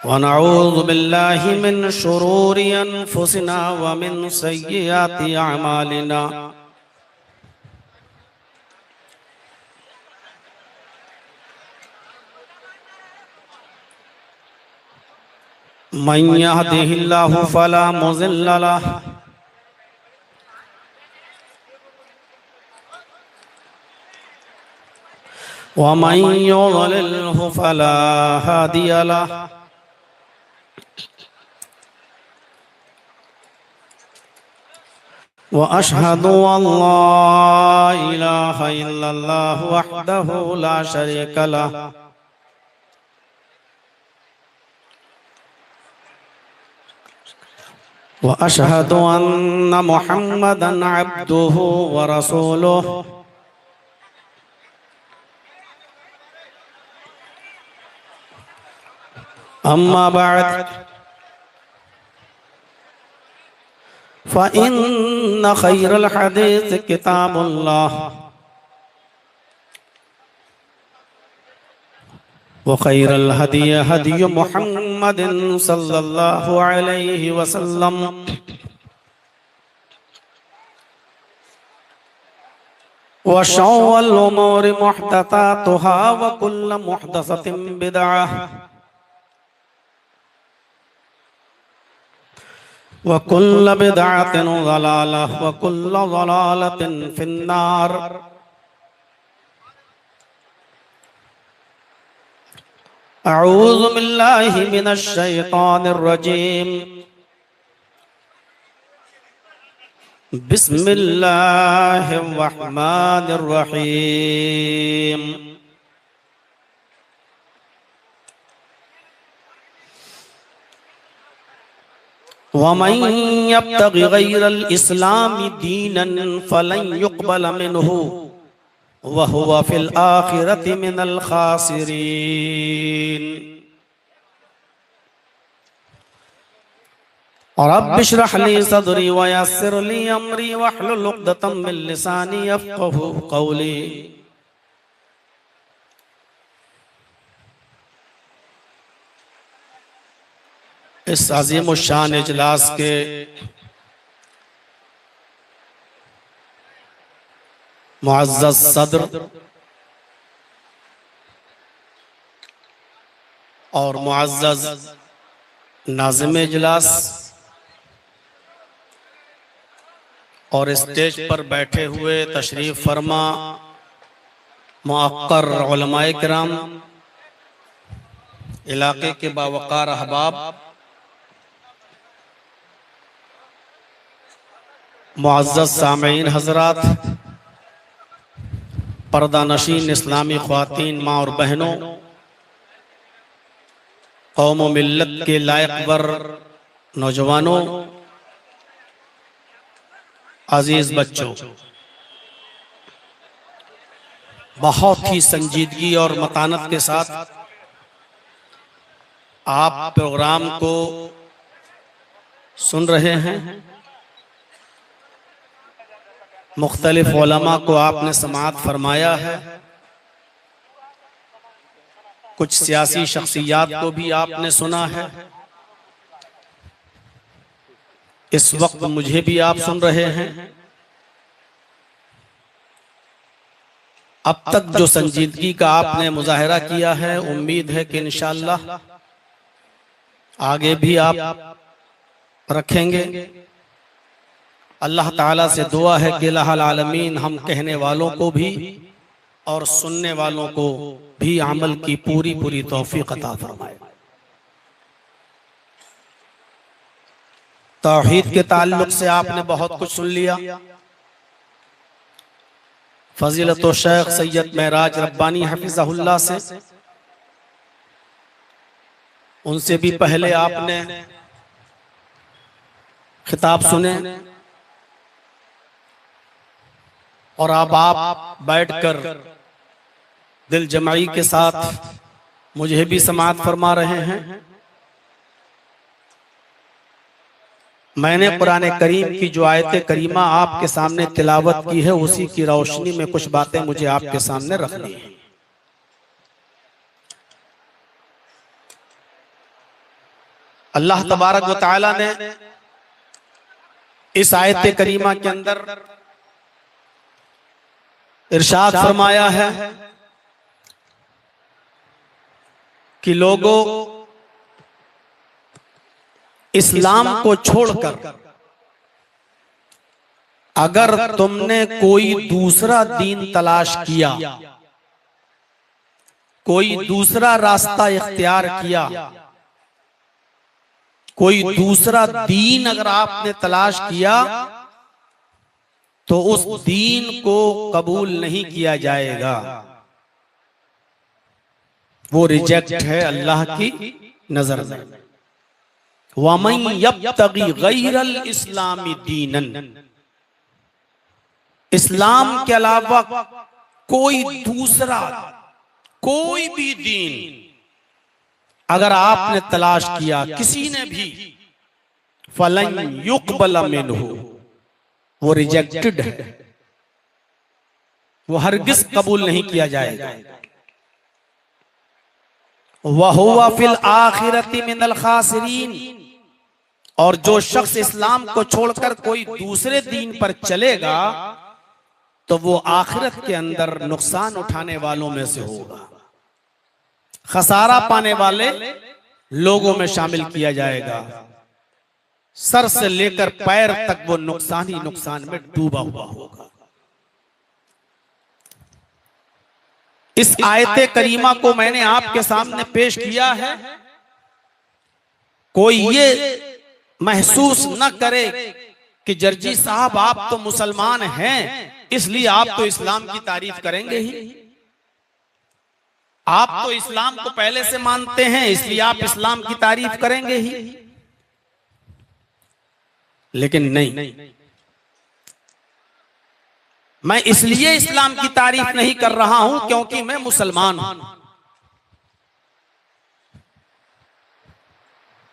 वनऊज़ु बिल्लाहि मिन शुरूरि अनफुसिना व मिन सय्यिआति अअमालिना। मन यहदिहिल्लाहु फला मुज़िल्ल लहु व मन युज़लिल्हु फला हादिय लहु। व अशहदु अल्ला इलाहा इल्लल्लाह वहदहु ला शरीक लहु व अशहदु अन्ना मुहम्मदन अब्दुहु व रसूलुहु। अम्मा बअद फ़इन्न खैरल हदीस किताबुल्लाह व खैरल हदी हदी मुहम्मदिन सल्लल्लाहु अलैहि वसल्लम व शर्रुल उमूरि मुहदसातुहा व कुल्लु मुहदसतिन बिदअह व कुल्लु बिदअतिन ज़लालह व कुल्लु ज़लालतिन फिन्नार। अऊज़ु बिल्लाहि मिनश शैतानिर रजीम। बिस्मिल्लाहिर रहमानिर रहीम। वमन यब्तगि गैरल इस्लामी दीनन फलन युक़बल मिन्हु व हुवा फिल आखिरति मिनल खासिरीन। रब्बि इश्रह ली सदरी व यस्सिर ली अमरी वहलुल उक़दतम मिन लिसानी यफ़क़हू क़ौली। इस अज़ीम शान इजलास के मुअज़्ज़ज़ सदर और मुअज़्ज़ज़ नाज़िम इजलास और स्टेज पर बैठे हुए तशरीफ फरमा मुअक्कर उलमाए किराम, इलाके के बावकार अहबाब, मुअज़्ज़ज़ सामीईन हज़रात, पर्दा नशीन इस्लामी ख्वातीन माँ और बहनों, कौम व मिल्लत के लायकवर नौजवानों, अजीज बच्चों, बहुत ही संजीदगी और मतानत के साथ आप प्रोग्राम को सुन रहे हैं। मुख्तलिफ उलमा को आपने समाअत फरमाया है, कुछ सियासी शख्सियात को भी आपने सुना है। इस वक्त मुझे भी आप सुन रहे हैं। अब तक जो संजीदगी का आपने मुजाहिरा किया है, उम्मीद है कि इंशाअल्लाह आगे भी आप रखेंगे। अल्लाह ताला से दुआ है कि इलाहुल आलमीन हम कहने वालों को भी और सुनने वालों को भी अमल की पूरी पूरी तौफीक अता फरमाए। तौहीद के ताल्लुक से आपने बहुत कुछ सुन लिया। फजीलत शेख सैयद महराज रब्बानी हफिज़हुल्लाह से, उनसे भी पहले आपने खिताब सुने और अब आप बैठकर दिल जमाई के साथ मुझे भी समाअत फरमा रहे हैं। मैंने कुरान करीम की जो आयत करीमा आपके सामने तिलावत की है, उसी की रोशनी में कुछ बातें मुझे आपके सामने रखनी है। अल्लाह तबारक व तआला ने इस आयत करीमा के अंदर इरशाद फरमाया है कि लोगों, इस्लाम को छोड़कर अगर तुमने कोई दूसरा दीन तलाश किया, कोई दूसरा रास्ता इख्तियार किया, कोई दूसरा दीन अगर आपने तलाश किया, तो उस दीन को कबूल नहीं किया जाएगा। वो रिजेक्ट है अल्लाह की नजर में। वमन यब्तगी गैरल इस्लामी दीनन, इस्लाम के अलावा कोई दूसरा कोई भी दीन अगर आपने तलाश किया, किसी ने भी, फलन युक़बल मिन्हु, वो रिजेक्टेड है, वो हरगिज कबूल नहीं किया जाएगा। वहुवा फिल आखिरति मिनल खासिरीन, और जो शख्स इस्लाम को छोड़कर कोई दूसरे दीन पर चलेगा तो वो आखिरत के अंदर नुकसान उठाने वालों में से होगा, खसारा पाने वाले लोगों में शामिल किया जाएगा। सर से लेकर पैर तक वो नुकसान ही नुकसान में डूबा हुआ होगा। इस आयत करीमा को मैंने आपके सामने पेश किया है, कोई ये महसूस न करे कि जर्जी साहब आप तो मुसलमान हैं इसलिए आप तो इस्लाम की तारीफ करेंगे ही, आप तो इस्लाम को पहले से मानते हैं इसलिए आप इस्लाम की तारीफ करेंगे ही। लेकिन नहीं, मैं इसलिए इस्लाम की तारीफ नहीं कर रहा हूं क्योंकि मैं मुसलमान हूं,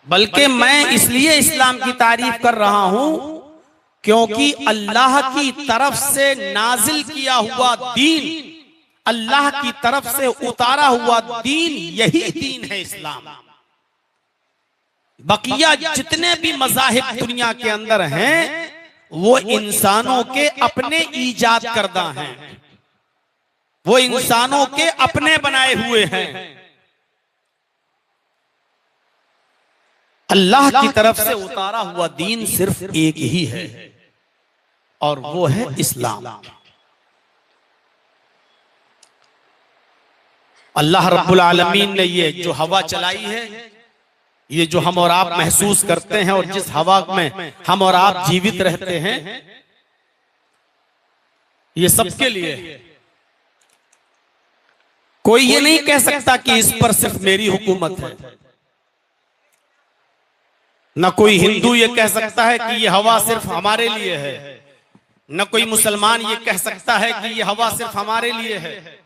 बल्कि मैं इसलिए इस्लाम की तारीफ कर रहा हूं क्योंकि अल्लाह की तरफ से नाजिल किया हुआ दीन, अल्लाह की तरफ से उतारा हुआ दीन, यही दीन है इस्लाम। बकिया जितने भी मज़ाहिब दुनिया के अंदर हैं वो इंसानों के अपने ईजाद करदा हैं, वो इंसानों के अपने बनाए हुए हैं। अल्लाह की तरफ से उतारा हुआ दीन सिर्फ एक ही है और वो है इस्लाम। अल्लाह रब्बुल आलमीन ने ये जो हवा चलाई है, ये जो हम और आप महसूस करते हैं और जिस हवा में हम और आप जीवित रहते हैं, ये सबके लिए है। कोई ये नहीं कह सकता कि इस पर सिर्फ मेरी हुकूमत है, न कोई हिंदू ये कह सकता है कि ये हवा सिर्फ हमारे लिए है, न कोई मुसलमान ये कह सकता है कि ये हवा सिर्फ हमारे लिए है,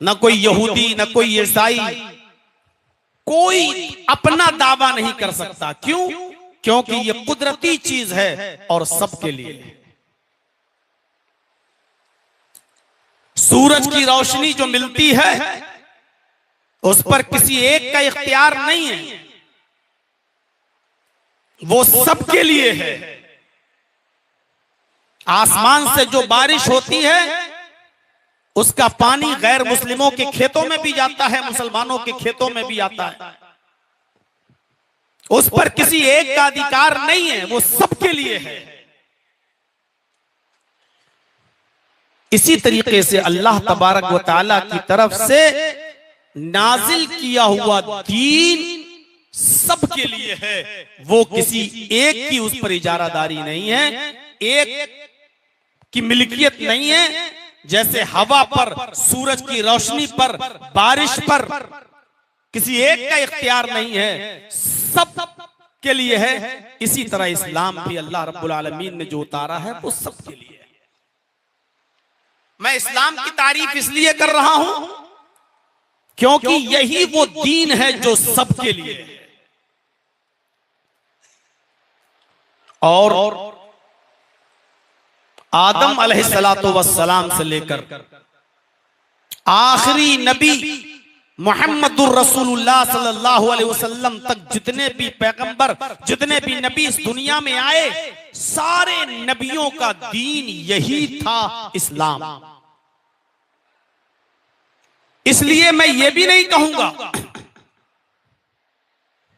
न कोई यहूदी, न कोई ईसाई, कोई अपना दावा नहीं कर सकता। क्यों? क्योंकि ये कुदरती चीज है और सबके लिए। सूरज की रोशनी जो मिलती है उस पर किसी एक का इख्तियार नहीं है, वो सबके लिए है। आसमान से जो बारिश होती है उसका पानी गैर मुस्लिमों के खेतों में भी जाता है, मुसलमानों के खेतों में भी आता है। उस पर किसी एक का अधिकार नहीं है, वो सबके लिए है। इसी तरीके से अल्लाह तबारक व तआला की तरफ से नाजिल किया हुआ दीन सबके लिए है, वो किसी एक की उस पर इजारादारी नहीं है, एक की मिल्कियत नहीं है। जैसे हवा पर, सूरज की रोशनी पर, बारिश पर किसी एक का इख्तियार नहीं है, सब के लिए है। इसी तरह इस्लाम भी अल्लाह रब्बुल आलमीन ने जो उतारा है वो सबके लिए है। मैं इस्लाम की तारीफ इसलिए कर रहा हूं क्योंकि यही वो दीन है जो सबके लिए है। और आदम अलैहिस्सलातु वस्सलाम से लेकर आखिरी नबी मुहम्मदुर रसूलुल्लाह सल्लल्लाहु अलैहि वसल्लम तक जितने भी पैगंबर, जितने भी नबी इस दुनिया में आए, सारे नबियों का दीन यही था, इस्लाम। इसलिए मैं ये भी नहीं कहूंगा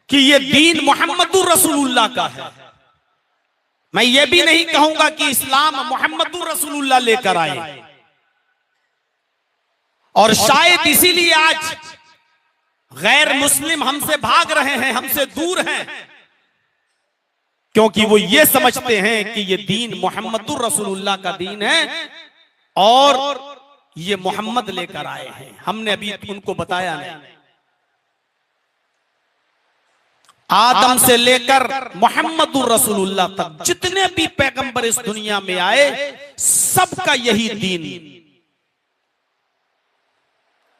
कि ये दीन मुहम्मदुर रसूलुल्लाह का है। मैं ये भी नहीं कहूंगा कि इस्लाम मुहम्मदुर रसूलुल्लाह लेकर आए। और शायद इसीलिए आज गैर मुस्लिम हमसे भाग रहे हैं, हमसे दूर हैं, क्योंकि वो ये समझते हैं कि ये दीन मुहम्मदुर रसूलुल्लाह का दीन है और ये मोहम्मद लेकर आए हैं। हमने अभी उनको बताया नहीं। आदम से लेकर मुहम्मदुर रसूलुल्लाह तक जितने भी पैगंबर इस दुनिया में आए, सबका यही दीन।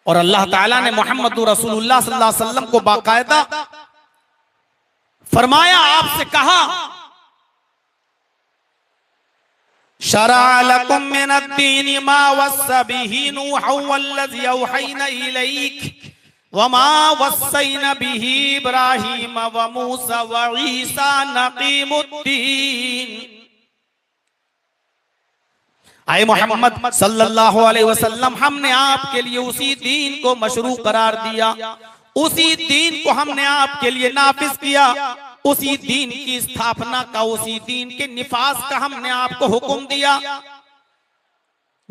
और अल्लाह ताला ने मुहम्मदुर रसूलुल्लाह सल्लल्लाहु अलैहि वसल्लम को बाकायदा फरमाया, आपसे कहा, शरअ लकुम मिनद्दीनि मा वस्सा बिही नूहन वल्लज़ी औहैना इलैक वमा वस्सैना बिही इब्राहीम व मूसा व ईसा नक़ीमुद्दीन। आए मोहम्मद सल्लल्लाहु अलैहि वसल्लम, हमने आपके लिए उसी दीन को मशरू करार दिया, उसी दीन को हमने आपके लिए नाफिज किया, उसी दीन की स्थापना का, उसी दीन के निफाज का हमने आपको हुक्म दिया,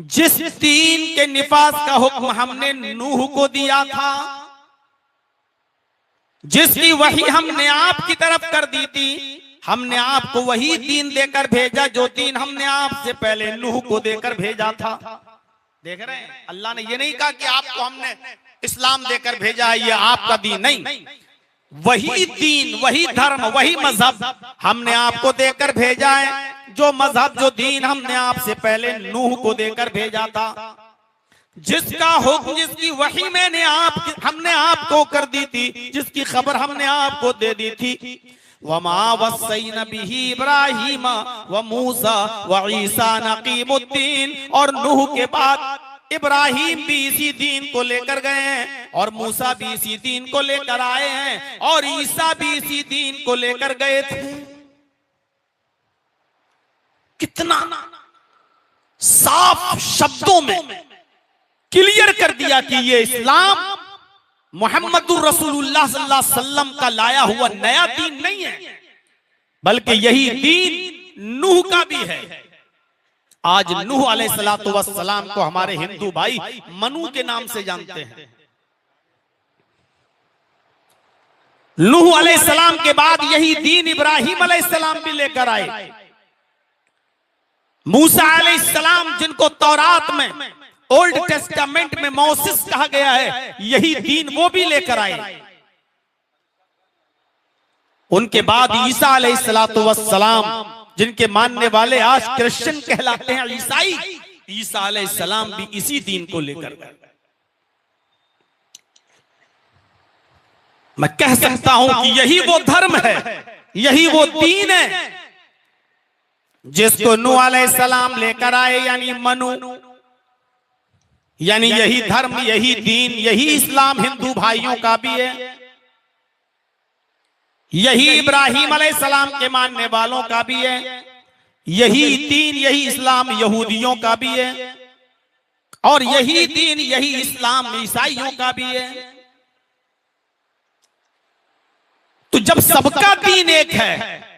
जिस दीन के निफाज का हुक्म हमने नूह को दिया था, जिसकी वही हमने आपकी तरफ कर दी थी। हमने आपको वही दीन देकर भेजा जो दीन हमने आपसे पहले नूह को देकर भेजा था। देख रहे हैं, अल्लाह ने ये नहीं कहा कि आपको हमने इस्लाम देकर भेजा है, ये आपका दीन नहीं। वही दीन, वही धर्म, वही मजहब हमने आपको देकर भेजा है, जो मजहब, जो दीन हमने आपसे पहले नूह को देकर भेजा था, जिसका हुक्म, जिसकी वही हमने आपको कर दी थी, जिसकी खबर हमने आपको दे दी थी। वमा वस्सैना बिही इब्राहीम व मूसा व ईसा नक़ीमुद्दीन। और नूह के बाद इब्राहिम भी इसी दीन को लेकर गए हैं, और मूसा भी इसी दीन को लेकर आए हैं, और ईसा भी इसी दीन को लेकर गए थे। कितना साफ शब्दों में क्लियर कर दिया कि ये इस्लाम मुहम्मदुर रसूलुल्लाह सल्लल्लाहु अलैहि वसल्लम का लाया हुआ नया दीन नहीं है, बल्कि यही दीन नूह का भी है। आज नूह अलैहिस्सलातु वस्सलाम को हमारे हिंदू भाई मनु के नाम से जानते हैं। नूह अलैहिस्सलाम के बाद यही दीन इब्राहिम अलैहिस्सलाम भी लेकर आए। मूसा अलैहिस्सलाम, जिनको तौरात में, ओल्ड टेस्टामेंट में मौसिस कहा गया है, यही दीन वो भी लेकर आए। उनके बाद ईसा अलैहिस्सलातु वस्सलाम, जिनके मानने वाले आज क्रिश्चियन कहलाते हैं, ईसाई, ईसा अलैहिस्सलाम भी इसी दीन को लेकर गए। मैं कह सकता हूं कि यही वो धर्म है, यही वो दीन है जिसको नूह अलैहिस्सलाम लेकर आए, यानी मनु, यानी यही धर्म, यही दीन, यही इस्लाम हिंदू भाइयों का भी है, यही इब्राहिम अलैहिस्सलाम के मानने वालों का भी है, यही दीन, यही इस्लाम यहूदियों का भी है, और यही दीन, यही इस्लाम ईसाइयों का भी है। तो जब सबका दीन एक है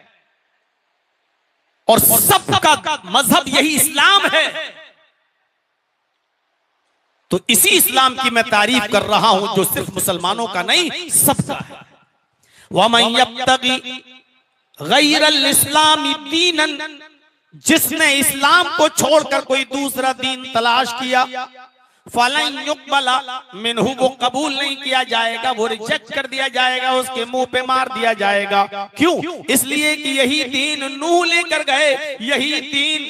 और सबका मजहब यही इस्लाम है, तो इसी इस्लाम की मैं तारीफ कर रहा हूं जो सिर्फ मुसलमानों का नहीं, सबका है। वमन यब्तगी गैरल इस्लामी दीनन, जिसने इस्लाम को छोड़कर कोई दूसरा दीन तलाश किया, फलन युक़बला मिन्हु, वो कबूल नहीं किया जाएगा, वो रिजेक्ट कर दिया जाएगा, उसके मुंह पे मार दिया जाएगा। क्यों? इसलिए कि यही दीन नूह लेकर गए, यही दीन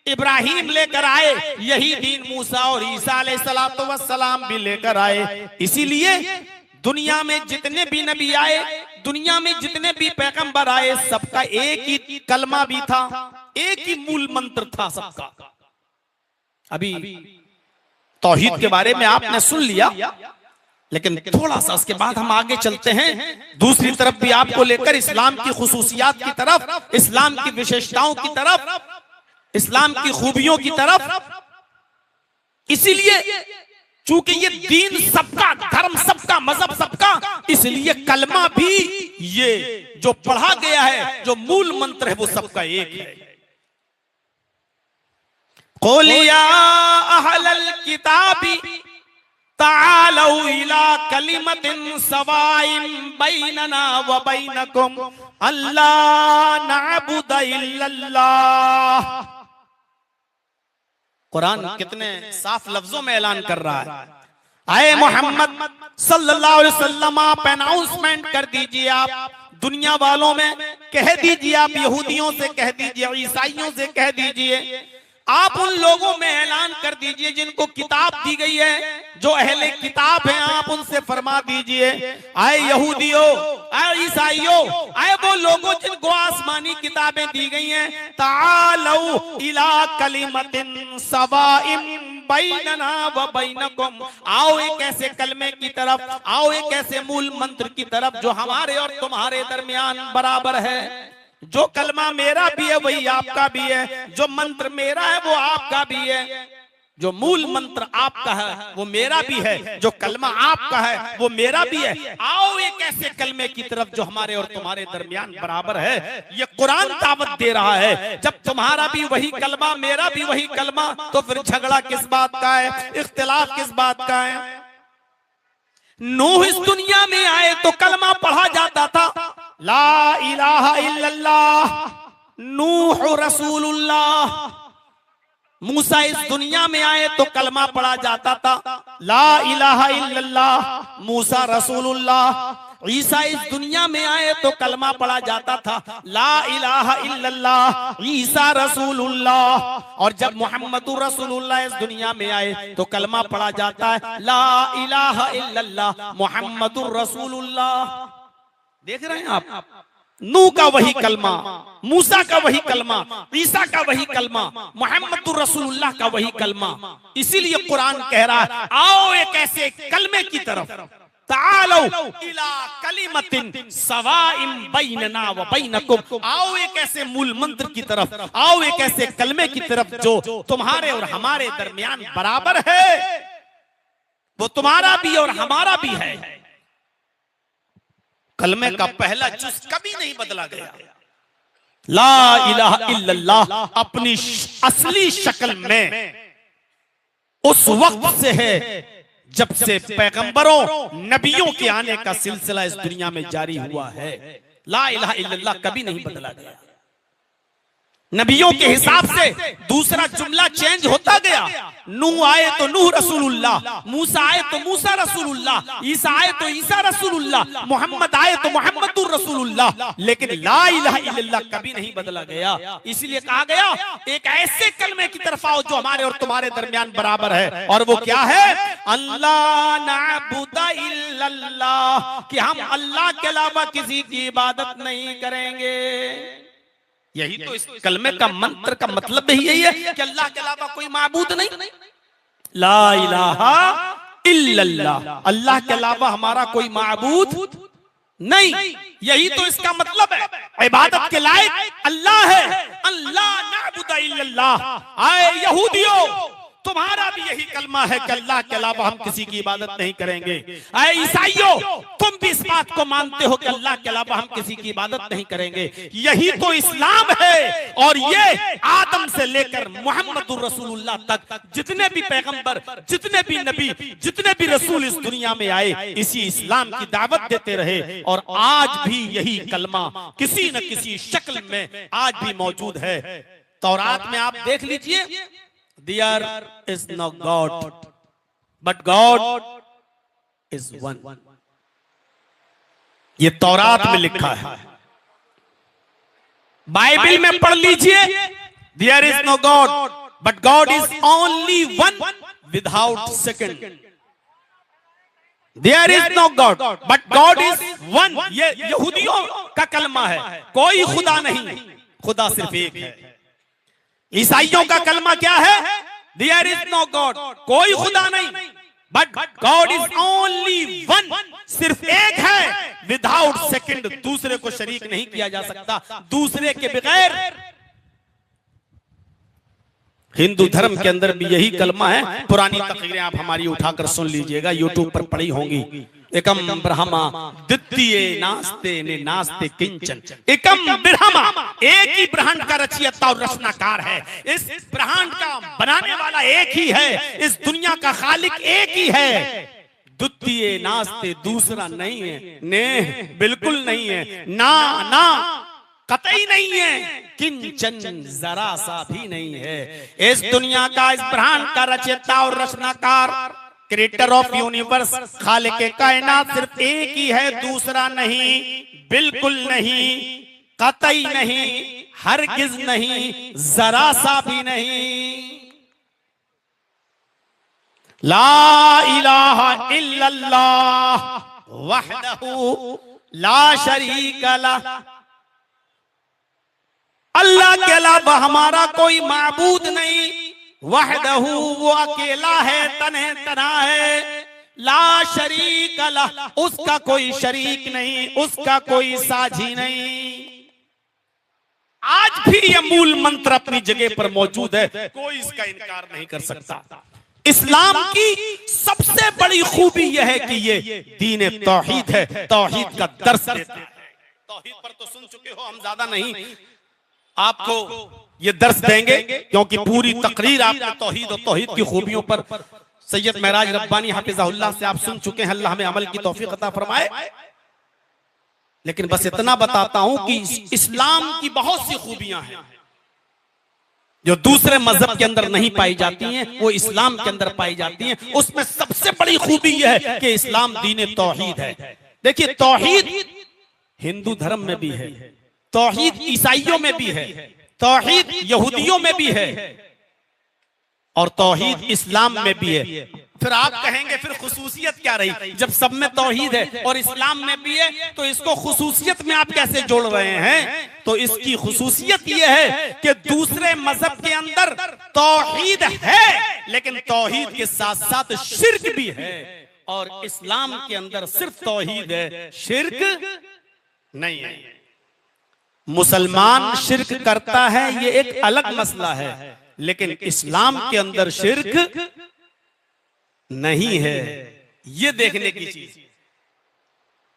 इब्राहिम लेकर आए, यही दीन मूसा और ईसा अलैहिस्सलातु वस्सलाम भी लेकर आए। इसीलिए दुनिया में जितने भी नबी आए, दुनिया में जितने भी पैगंबर आए, सबका एक ही कलमा भी था, एक ही मूल मंत्र था सबका। अभी तौहीद के बारे में आपने सुन लिया, लेकिन थोड़ा सा उसके बाद हम आगे चलते हैं दूसरी तरफ भी आपको लेकर, इस्लाम की खुसूसियात की तरफ, इस्लाम की विशेषताओं की तरफ, इस्लाम की खूबियों की तरफ। इसीलिए चूंकि ये दीन सबका, धर्म सबका, मजहब सबका, इसलिए कलमा भी ये जो पढ़ा गया है, जो मूल मंत्र है, वो सबका एक है। क़ुल या अहलल किताबी तालौ इला कलिमतिन सवाइन बैनना व बैनकुम अल्ला नअबुद इल्लल्लाह। कुरान कितने साफ लफ्जों में ऐलान कर रहा है, आए मोहम्मद सल्लल्लाहु अलैहि वसल्लम, आप अनाउंसमेंट कर दीजिए, आप दुनिया वालों में कह दीजिए, आप यहूदियों से कह दीजिए, ईसाइयों से कह दीजिए, आप उन लोगों में ऐलान कर दीजिए जिनको किताब दी गई है, जो अहले किताब हैं, आप उनसे फरमा दीजिए, आए यहूदियों, आए ईसाइयों, आए वो लोगों जिनको आसमानी किताबें दी गई हैं, तालौ इला कलिमतिन सवाइन बैनना व बैनकुम, आओ एक ऐसे कलमे की तरफ, आओ एक ऐसे मूल मंत्र की तरफ जो हमारे और तुम्हारे दरमियान बराबर है। जो कलमा मेरा भी है वही आपका भी है, जो मंत्र मेरा है वो आपका भी है, जो मूल मंत्र आपका है वो मेरा भी है, जो कलमा आपका है वो मेरा भी है। आओ एक ऐसे कलमे की तरफ जो हमारे और तुम्हारे दरमियान बराबर है। ये कुरान दावत दे रहा है, जब तुम्हारा भी वही कलमा, मेरा भी वही कलमा, तो फिर झगड़ा किस बात का है, इख्तिलाफ किस बात का है। नूह इस दुनिया में आए तो कलमा पढ़ा जाता था, ला इलाहा इल्लल्लाह नूह रसूलुल्लाह। मूसा इस दुनिया में आए तो कलमा पढ़ा जाता था, ला इलाहा इल्लल्लाह मूसा रसूलुल्लाह। ईसा इस दुनिया में आए तो कलमा पढ़ा जाता था, ला इलाहा इल्लल्लाह ईसा रसूलुल्लाह। और जब मोहम्मदुर रसूलुल्लाह इस दुनिया में आए तो कलमा पढ़ा जाता है, ला इलाहा इल्लल्लाह मोहम्मदुर रसूलुल्लाह। देख रहे हैं आप, नूह का वही कलमा, मूसा का वही कलमा, ईसा का वही कलमा, मोहम्मदुर रसूलुल्लाह का वही कलमा। इसीलिए कुरान कह रहा है, आओ एक ऐसे कलमे की तरफ, तालौ इला कलिमतिन सवाइन बैनना व बैनकुम, आओ एक ऐसे मूल मंत्र की तरफ, आओ एक ऐसे कलमे की तरफ जो तुम्हारे और हमारे दरमियान बराबर है, वो तुम्हारा भी और हमारा भी है। कलमे का पहला जुज कभी नहीं बदला गया। ला इलाहा इल्लल्लाह अपनी असली शक्ल में उस वक्त से है जब से पैगंबरों, नबियों के आने का सिलसिला इस दुनिया में जारी हुआ है। ला इलाहा इल्लल्लाह कभी नहीं बदला गया। नबियों के हिसाब से दूसरा जुमला चेंज होता गया। नूह आए तो नूह रसूलुल्लाह, मूसा आए तो मूसा रसूलुल्लाह, ईसा आए तो ईसा रसूलुल्लाह, मोहम्मद आए तो मोहम्मदुर रसूलुल्लाह। लेकिन ला इलाहा इल्लल्लाह कभी नहीं बदला गया। इसलिए कहा गया एक ऐसे कलमे की तरफ आओ जो हमारे और तुम्हारे दरमियान बराबर है। और वो क्या है? अल्लाह नअबुद इल्लल्लाह, कि हम अल्लाह के अलावा किसी की इबादत नहीं करेंगे। यही तो इस कलमे का मंत्र का मतलब ही यही है कि अल्लाह के अलावा कोई माबूद नहीं। ला इलाहा इल्लल्लाह, अल्लाह के अलावा हमारा कोई माबूद नहीं। यही तो इसका मतलब है, इबादत के लायक अल्लाह है। अल्लाह नअबुद इल्लल्लाह। आए यहूदियों, तुम्हारा भी यही कलमा है कि अल्लाह के अलावा हम किसी की इबादत नहीं करेंगे। आए ईसाइयों, तुम भी इस बात को मानते हो कि अल्लाह के अलावा हम किसी की इबादत नहीं करेंगे। यही तो इस्लाम है। और ये आदम से लेकर मोहम्मदुर रसूलुल्लाह तक जितने भी पैगंबर, जितने भी नबी, जितने भी रसूल इस दुनिया में आए, इसी इस्लाम की दावत देते रहे। और आज भी यही कलमा किसी न किसी शक्ल में आज भी मौजूद है। तौरात में आप देख लीजिए, There is no God, but God is one. ये तौरात में लिखा है। बाइबल में पढ़ लीजिए, There is no God, but God is only one without second. There is no God, but God is one. ये यहूदियों का कलमा है, कोई खुदा नहीं, खुदा सिर्फ एक है। ईसाइयों का कलमा क्या है? There is no God, कोई खुदा नहीं, but God is only one, सिर्फ एक है, विदाउट सेकंड, दूसरे को शरीक नहीं किया जा सकता, दूसरे के बगैर। हिंदू धर्म के अंदर भी यही कलमा है। पुरानी तकरीरें आप हमारी उठाकर सुन लीजिएगा, यूट्यूब पर पड़ी होंगी। एकम ब्रह्मा द्वितीय नास्ते ने नास्ते किंचन, एकम ब्रह्मा, एक ही ब्रह्मांड का रचयिता और रचनाकार है। इस ब्रह्मांड का बनाने वाला एक ही है, इस दुनिया का खालिक एक ही है। द्वितीय नास्ते, दूसरा नहीं है, ने बिल्कुल नहीं है, ना ना कतई नहीं है, किंचन जरा सा भी नहीं है। इस दुनिया का, इस ब्रह्मांड का रचयिता और रचनाकार, क्रिएटर ऑफ यूनिवर्स, खालिक कायनात सिर्फ एक ही है, दूसरा नहीं, बिल्कुल नहीं, कतई नहीं, हरगिज नहीं, जरा सा भी नहीं। ला इलाहा इल्लल्लाह वहदहू ला शरीका लह, अल्लाह के अलावा हमारा कोई माबूद नहीं। वहदहू, वो अकेला है, तन्हे तना है। ला शरीक लह, उसका कोई शरीक नहीं, उसका कोई साझी नहीं। आज भी ये मूल मंत्र अपनी जगह पर मौजूद है, कोई इसका इनकार नहीं कर सकता। इस्लाम की सबसे बड़ी खूबी यह है कि ये दीन तौहीद है, तौहीद का दर्स देता है। तौहीद पर तो सुन चुके हो, हम ज्यादा नहीं आपको ये दर्स देंगे, क्योंकि पूरी तकरीर आपने तौहीद और तौहीद की खूबियों पर सैयद महराज रब्बानी हाफिज़हुल्लाह से आप सुन चुके हैं। अल्लाह हमें अमल की तौफीक अता फरमाए। लेकिन बस इतना बताता हूं कि इस्लाम की बहुत सी खूबियां हैं जो दूसरे मजहब के अंदर नहीं पाई जाती हैं, वो इस्लाम के अंदर पाई जाती हैं। उसमें सबसे बड़ी खूबी यह है कि इस्लाम दीन तौहीद है। देखिए, तौहीद हिंदू धर्म में भी है, तौहीद ईसाइयों में भी है, तौहीद यहूदियों में भी है, और तौहीद इस्लाम में भी है। फिर आप कहेंगे फिर खुसूसियत क्या रही? जब सब में तौहीद है और इस्लाम में भी है, तो इसको खुसूसियत में आप कैसे जोड़ रहे हैं? तो इसकी खुसूसियत यह है कि दूसरे मजहब के अंदर तौहीद है, लेकिन तौहीद के साथ साथ शिर्क भी है, और इस्लाम के अंदर सिर्फ तौहीद है, शिर्क नहीं है। मुसलमान शिर्क करता है, ये एक अलग मसला है, लेकिन इस्लाम के अंदर शिर्क नहीं है, ये देखने की चीज।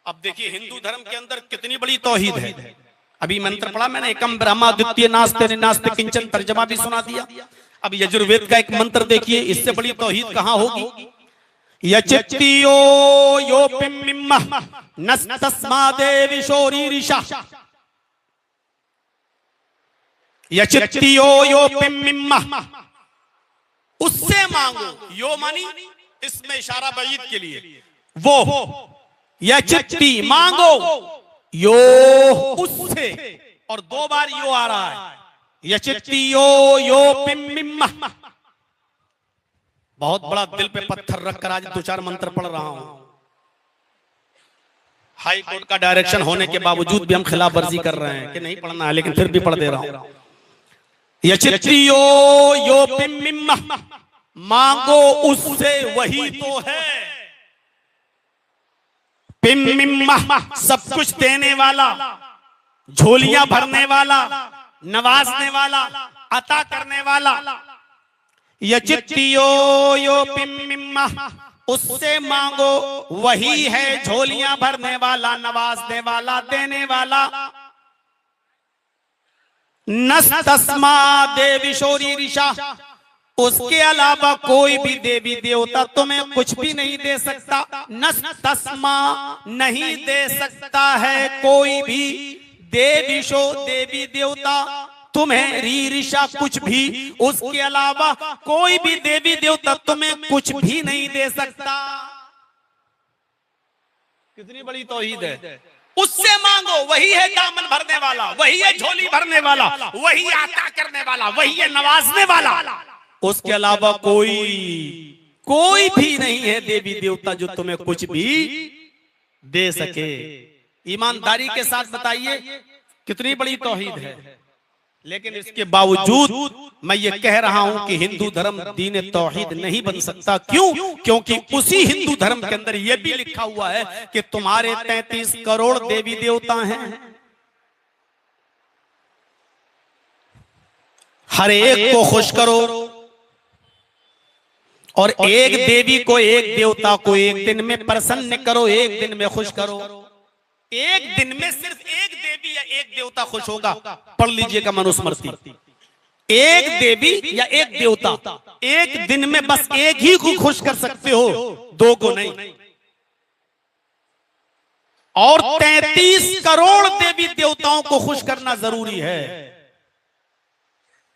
अब देखिए, हिंदू धर्म के अंदर कितनी बड़ी तौहीद है। अभी मंत्र पढ़ा मैंने, एकम ब्रह्मा द्वितीय नास्ते नास्ते किंचन, तर्जमा भी सुना दिया। अब यजुर्वेद का एक मंत्र देखिए, इससे बड़ी तौहीद कहां होगी? यचित्तियो यो पिम्मिम्मा नस्तस्मा देवी शोरीरिशा, यचित्तियो यो पिम्मिम्मा, उससे मांगो। यो मानी इसमें इशारा बईद के लिए, वो यचित्ती मांगो, यो उससे, और दो बार यो आ रहा है, यचित्तियो यो पिम्मिम्मा। बहुत बड़ा दिल पे पत्थर रखकर आज 2-4 मंत्र पढ़ रहा हूं। हाई कोर्ट का डायरेक्शन होने के बावजूद भी हम खिलाफ वर्जी कर रहे हैं कि नहीं पढ़ना है, लेकिन फिर भी पढ़ दे रहा हूं। यचित्तियो यो पिम्मिम्मा, मांगो उससे, वही तो है पिम्मिम्मा, सब कुछ देने वाला, झोलियां भरने वाला, नवाजने वाला, अता करने वाला। यचित्तियो यो पिम्मिम्मा, उससे मांगो, वही है झोलियां भरने वाला, नवाजने वाला, देने वाला। नस्तस्मा देवी शोरीरिशा, उसके अलावा कोई भी देवी देवता तुम्हें कुछ भी नहीं दे सकता। नस्तस्मा, नहीं दे सकता है कोई भी देवी देवता तुम्हें, रीरिशा कुछ भी, उसके अलावा कोई भी देवी देवता तुम्हें कुछ भी नहीं दे सकता। कितनी बड़ी तौहीद है। उससे मांगो, वही है दामन भरने वाला, वही है झोली भरने वाला, वही आता करने वाला, वही है नवाजने वाला। उसके अलावा कोई भी नहीं है देवी देवता जो तुम्हें कुछ भी दे सके। ईमानदारी के साथ बताइए कितनी बड़ी तौहीद है। लेकिन इसके बावजूद मैं ये कह रहा हूं कि हिंदू धर्म दीन तौहीद नहीं बन सकता। क्यों? क्योंकि उसी हिंदू धर्म के अंदर यह भी लिखा हुआ है कि तुम्हारे 33 करोड़ देवी देवता हैं, हर एक को खुश करो, और एक देवी को, एक देवता को एक दिन में प्रसन्न करो, एक दिन में खुश करो। एक दिन में सिर्फ एक देवी या एक देवता खुश होगा। पढ़ लीजिएगा मनुस्मृति। एक देवी या एक देवता एक दिन में बस एक ही को खुश कर सकते हो, दो को नहीं। और 33 करोड़ देवी देवताओं को खुश करना जरूरी है।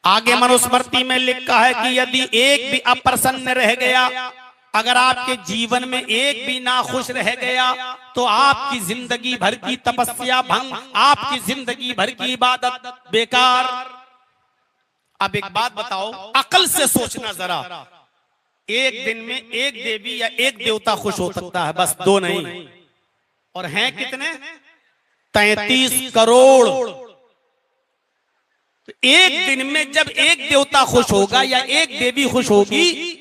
आगे मनुस्मृति में लिखा है कि यदि एक भी अप्रसन्न रह गया, अगर आपके जीवन में एक भी नाखुश रह गया, तो आपकी जिंदगी भर की तपस्या भंग, आपकी जिंदगी भर की इबादत बेकार। अब एक बात बताओ, अकल से सोचना जरा, एक दिन में एक देवी या एक देवता खुश हो सकता है, बस दो नहीं। और हैं कितने? 33 करोड़। तो एक दिन में जब एक देवता खुश होगा या एक देवी खुश होगी,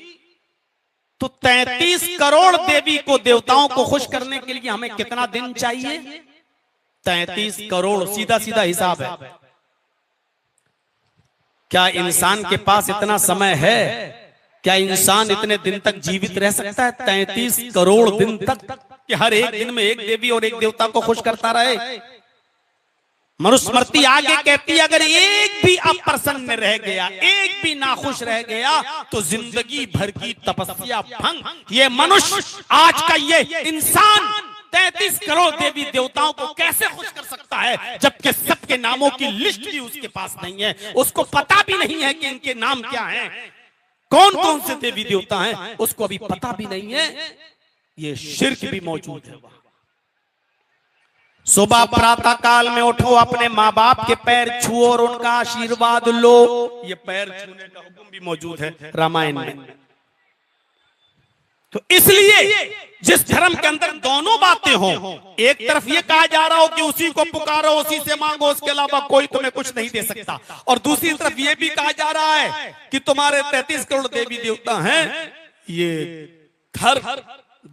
तो 33 करोड़ देवी को, देवताओं को खुश करने के लिए हमें कितना दिन चाहिए? 33 करोड़। सीधा सीधा हिसाब है। क्या इंसान के पास इतना समय है? क्या इंसान इतने दिन तक जीवित रह सकता है 33 करोड़ दिन तक, कि हर एक दिन में एक देवी और एक देवता को खुश करता रहे? मनुस्मृति आगे कहती है, अगर एक भी अप्रसन्न रह गया, एक भी नाखुश रह गया, तो जिंदगी भर की तपस्या भंग। ये मनुष्य, आज का ये इंसान 33 करोड़ देवी देवताओं को कैसे खुश कर सकता है, जबकि सबके नामों की लिस्ट भी उसके पास नहीं है। उसको पता भी नहीं है कि इनके नाम क्या हैं, कौन कौन से देवी देवता हैं, उसको अभी पता भी नहीं है। ये शिर्क भी मौजूद है। सुबह प्रातः काल में उठो, अपने माँ बाप के पैर छुओ और उनका आशीर्वाद लो। ये पैर छूने का हुक्म भी मौजूद है रामायण में। तो इसलिए जिस धर्म के अंदर दोनों बातें हों, एक तरफ ये कहा जा रहा हो कि उसी को पुकारो, उसी से मांगो, उसके अलावा कोई तुम्हें कुछ नहीं दे सकता, और दूसरी तरफ ये भी कहा जा रहा है कि तुम्हारे 33 करोड़ देवी देवता हैं, ये धर्म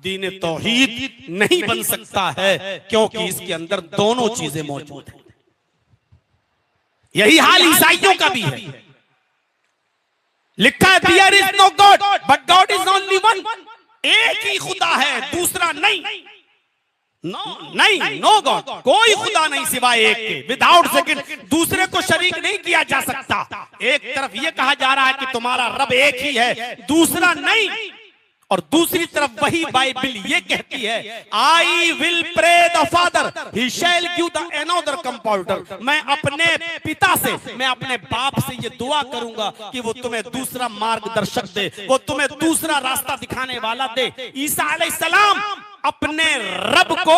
दीन तौहीद नहीं बन सकता है, क्योंकि इसके अंदर दोनों चीजें मौजूद हैं। यही हाल ईसाइयों का भी है। लिखा है there is no God but God is only one. एक ही खुदा है, दूसरा नहीं। नहीं, नो गॉड, कोई खुदा नहीं सिवाय एक के, विदाउट सेकंड, दूसरे को शरीक नहीं किया जा सकता। एक तरफ यह कहा जा रहा है कि तुम्हारा रब एक ही है, दूसरा नहीं, और दूसरी तरफ वही बाइबल ये कहती है, I will pray the father he shall give the another compounder. मैं अपने पिता से, मैं अपने बाप से ये दुआ करूंगा कि वो तुम्हें दूसरा मार्गदर्शक दे, वो तुम्हें दूसरा रास्ता दिखाने वाला दे। ईसा अलैहिस्सलाम अपने रब को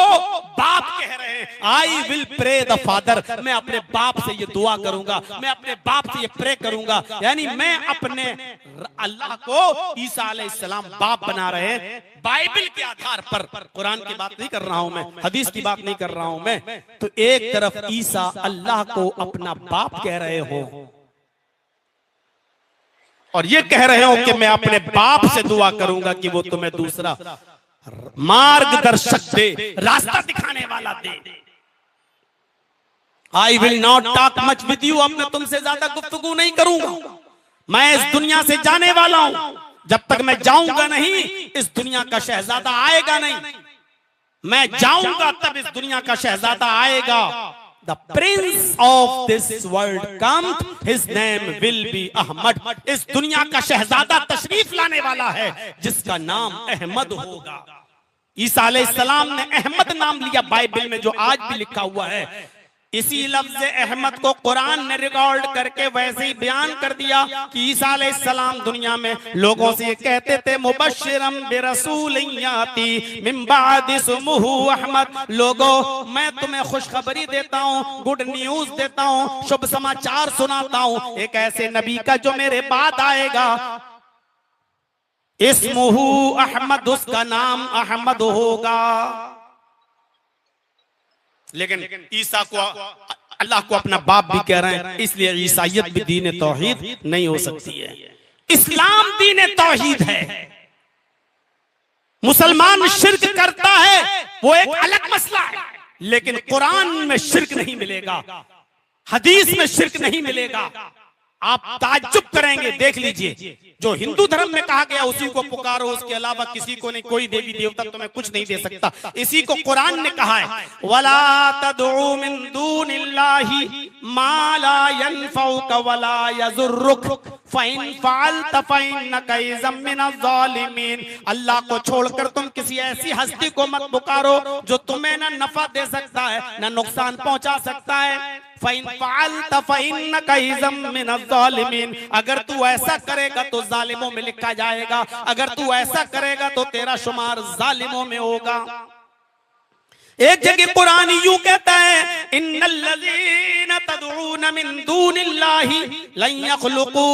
बाप कह रहे हैं, I will pray the father. मैं अपने बाप से ये दुआ करूंगा, मैं अपने बाप से ये प्रे करूंगा। यानी मैं अपने अल्लाह को ईसा अलैहिस्सलाम बाप बना रहे हैं बाइबल के आधार पर। कुरान की बात नहीं कर रहा हूं मैं, हदीस की बात नहीं कर रहा हूं मैं। तो एक तरफ ईसा अल्लाह को अपना बाप कह रहे हो, और ये कह रहे हो कि मैं अपने बाप से दुआ करूंगा कि वो तुम्हें दूसरा मार्गदर्शक दे, रास्ता दिखाने वाला दे। I will not talk much with you. अब मैं तुमसे ज्यादा गुफ्तगू नहीं करूंगा, मैं इस दुनिया से जाने वाला हूं। जब तक मैं जाऊंगा नहीं, इस दुनिया का शहजादा आएगा नहीं। मैं जाऊंगा तब इस दुनिया का शहजादा आएगा। The prince of this world comes, his name will be Ahmad। इस दुनिया का शहजादा तशरीफ लाने वाला है जिसका नाम अहमद होगा। ईसा अलैहिस्सलाम ने अहमद नाम लिया बाइबल में, जो आज भी लिखा हुआ है। इसी लफ्ज़ अहमद को कुरान ने रिकॉर्ड करके वैसे ही बयान कर दिया कि ईसा अलैहिस्सलाम दुनिया में लोगों से कहते थे, मुबश्शिरम बिरसूलिन याती मिन बाद इस्मुहु अहमद। लोगों, मैं तुम्हें खुशखबरी देता हूँ, गुड न्यूज देता हूँ, शुभ समाचार सुनाता हूँ, एक ऐसे नबी का जो मेरे बाद आएगा, इस्मुहु अहमद, उसका नाम अहमद होगा। लेकिन ईसा को अल्लाह को अपना बाप भी कह रहे हैं, इसलिए ईसाइयत भी दीन तौहीद नहीं हो सकती है। इस्लाम दीन तौहीद है। मुसलमान शिर्क करता है वो एक अलग मसला है, लेकिन कुरान में शिर्क नहीं मिलेगा, हदीस में शिर्क नहीं मिलेगा। आप ताज्जुब करेंगे, देख लीजिए, जो हिंदू धर्म में कहा गया उसी को पुकारो, उसके अलावा किसी को नहीं, कोई देवी देवता तुम्हें कुछ नहीं दे सकता, इसी को कुरान ने कहा है। वला तदउ मिन दूनिल्लाहि मा ला यनफउक वला यजुर्रुक फइन फअलत फइन्नका इज़म मिनज़-ज़ालिमीन। अल्लाह को छोड़कर तुम किसी ऐसी हस्ती को मत पुकारो जो तुम्हें ना नफा दे सकता है ना नुकसान पहुंचा सकता है। फ़इन फ़अलत फ़इन्नका इज़म मिनज़-ज़ालिमीन, अगर तू ऐसा करेगा तो जालिमों में लिखा जाएगा, अगर तू ऐसा करेगा तो तेरा शुमार जालिमों में होगा। एक जगह कुरान यूं कहता है, इन्नल्लज़ीना तदऊन मिन दूनिल्लाहि लन यख़्लुक़ू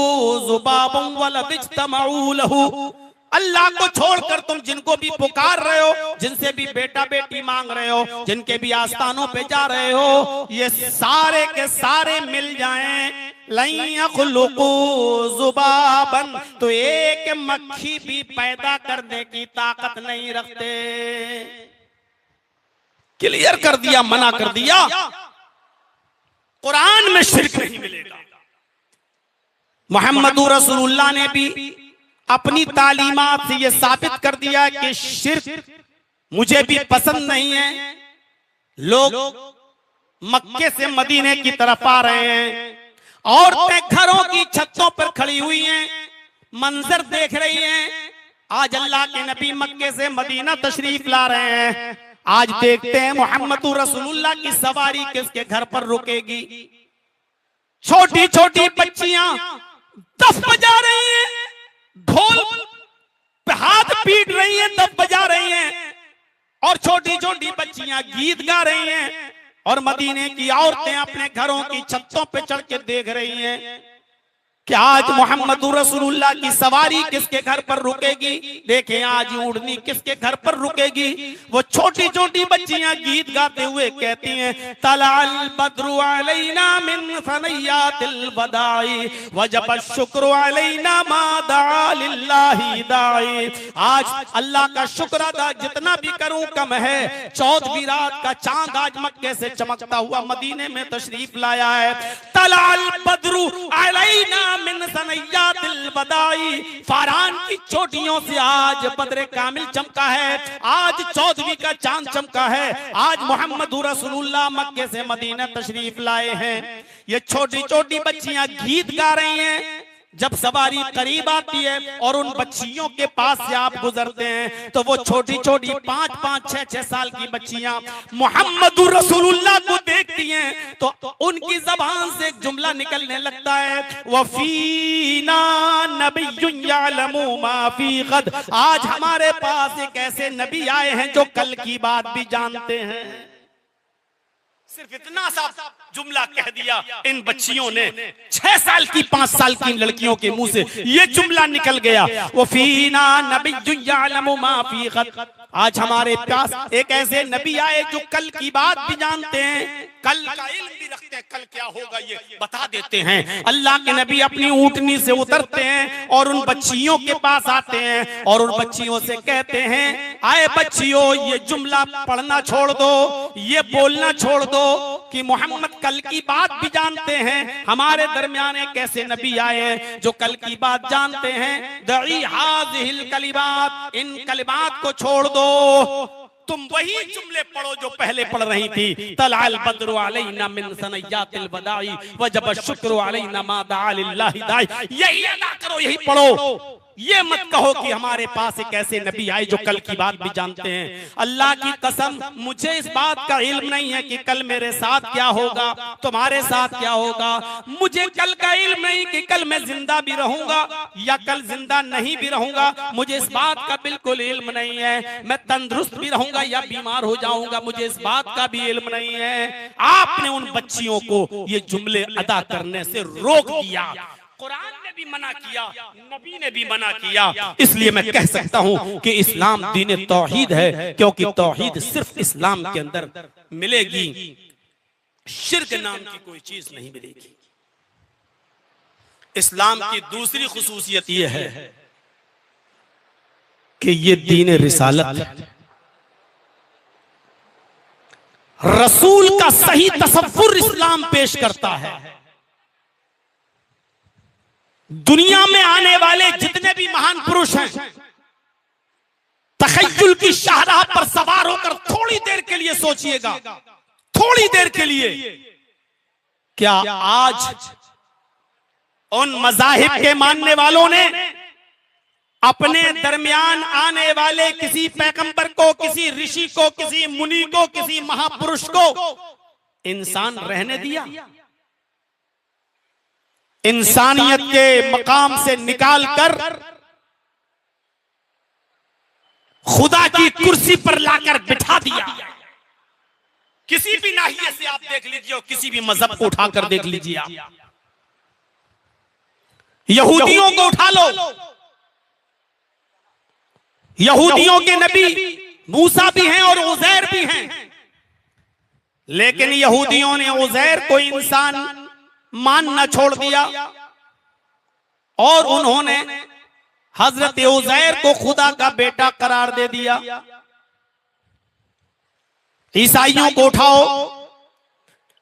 ज़ुबाबन वला इज्तमऊ लहू। अल्लाह को छोड़कर तुम जिनको भी पुकार रहे हो, जिनसे भी बेटा बेटी मांग रहे हो, जिनके भी आस्थानों पे जा रहे हो, ये सारे के सारे मिल जाएं, लन यख़्लुक़ू ज़ुबाबन, तो एक मक्खी भी पैदा करने की ताकत नहीं रखते। क्लियर कर दिया, मना कर दिया, कुरान में शिर्क नहीं मिलेगा। मोहम्मद रसूलुल्लाह ने भी अपनी तालीमात से यह साबित कर दिया कि शिर्क मुझे भी पसंद नहीं है। लोग मक्के से मदीने की तरफ आ रहे हैं, औरतें घरों की छतों पर खड़ी हुई हैं, मंजर देख रही हैं। आज अल्लाह के नबी मक्के से मदीना तशरीफ ला रहे हैं। आज देखते हैं मोहम्मद रसूलुल्लाह की सवारी किसके घर पर रुकेगी। छोटी छोटी बच्चियां दफ बजा रही हैं, ढोल पे हाथ पीट रही हैं, दफ बजा रही हैं, और छोटी छोटी बच्चियां गीत गा रही हैं, और मदीने की औरतें अपने घरों की छतों पे चढ़ के देख रही हैं कि आज मोहम्मद रसूलुल्लाह की सवारी किसके घर पर रुकेगी। देखें आज उड़नी किसके घर पर रुकेगी। वो छोटी छोटी बच्चियां गीत गाते हुए कहती हैं, तलाल बद्रु अलैना मिन सनयातिल वदाई वजब शुक्र अलैना मा दा लिल्लाहि दाई। आज अल्लाह का शुक्र अदा जितना भी करूं कम है। 14वीं रात का चांद आज मक्के से चमकता हुआ मदीने में तशरीफ लाया है। तलाल बद्रु अलैना मिन सनयातिल बदाई, फारान की चोटियों से आज बदरे कामिल चमका है। आज 14वीं का चांद चमका है। आज मोहम्मद रसूलुल्लाह मक्के से मदीना तशरीफ लाए हैं। ये छोटी छोटी बच्चियां गीत गा रही हैं। जब सवारी करीब आती है और उन बच्चियों के पास से आप गुजरते हैं तो वो छोटी छोटी 5-5, 6-6 साल की बच्चियां मोहम्मद रसूलुल्लाह को देखती हैं तो उनकी जबान से एक जुमला निकलने लगता है, वफीना नबियुन यअलमु मा फी गद। आज हमारे पास एक ऐसे नबी आए हैं जो कल की बात भी जानते हैं। सिर्फ इतना सा जुमला कह दिया, इन बच्चियों ने 6 साल की 5 साल की लड़कियों के मुंह से ये जुमला निकल गया, वो फीना नबियुन यअलमु मा फी गद। आज हमारे पास एक ऐसे नबी आए जो कल की बात भी जानते हैं, कल का इल्म भी रखते हैं, कल क्या होगा ये बता देते हैं। अल्लाह के नबी अपनी ऊंटनी से उतरते हैं और उन बच्चियों के पास आते हैं और उन बच्चियों से कहते हैं, आए बच्चियों ये जुमला पढ़ना छोड़ दो, ये बोलना छोड़ दो कि मोहम्मद कल की बात भी जानते हैं। हमारे दरमियान एक ऐसे नबी आए हैं जो कल की बात जानते हैं। दई हाज़िहिल कलिमात, इन कलिमात को छोड़ दो, तुम वही जुमले पढ़ो जो पहले पढ़ रही थी। तलाल बद्रु अलैना मिन सनयातिल वदाई वजब शुक्र अलैना मा दा लिल्लाहि दाई। यही अदा करो, यही पढ़ो। ये मत कहो कि हमारे पास एक ऐसे नबी आए जो कल की बात भी जानते हैं। अल्लाह की कसम मुझे इस बात का इल्म नहीं है कि कल मेरे साथ क्या होगा, तुम्हारे साथ क्या होगा। मुझे कल का इल्म नहीं कि कल मैं जिंदा भी रहूंगा या कल जिंदा नहीं भी रहूंगा। मुझे इस बात का बिल्कुल इल्म नहीं है। मैं तंदुरुस्त भी रहूंगा या बीमार हो जाऊंगा, मुझे इस बात का भी इल्म नहीं है। आपने उन बच्चियों को ये जुमले अदा करने से रोक दिया। कुरान ने भी मना किया, नबी ने भी मना किया। इसलिए मैं कह सकता हूं कि इस्लाम दीन तौहीद है, क्योंकि तौहीद सिर्फ इस्लाम के अंदर मिलेगी। शिर्क नाम की कोई चीज नहीं मिलेगी। इस्लाम की दूसरी खुसूसियत यह है कि ये दीन रिसालत है। रसूल का सही तसव्वुर इस्लाम पेश करता है। दुनिया में आने वाले जितने भी महान पुरुष हैं, तखय्युल की शाहराह पर सवार होकर थोड़ी देर के लिए सोचिएगा, थोड़ी देर के लिए, क्या आज उन मज़ाहिब के मानने वालों ने अपने दरमियान आने वाले किसी पैगंबर को, किसी ऋषि को, किसी मुनि को, किसी महापुरुष को इंसान रहने दिया? इंसानियत के मकाम से निकालकर खुदा की कुर्सी पर लाकर बिठा दिया। किसी भी नाहिए से आप देख लीजिए, किसी भी मजहब को उठाकर देख लीजिए आप। यहूदियों को उठा लो, यहूदियों के नबी मूसा भी हैं और उज़ैर भी हैं, लेकिन यहूदियों ने उज़ैर को इंसान मानना छोड़ दिया और उन्होंने हजरत उज़ैर को खुदा का बेटा करार दे दिया। ईसाइयों को उठाओ,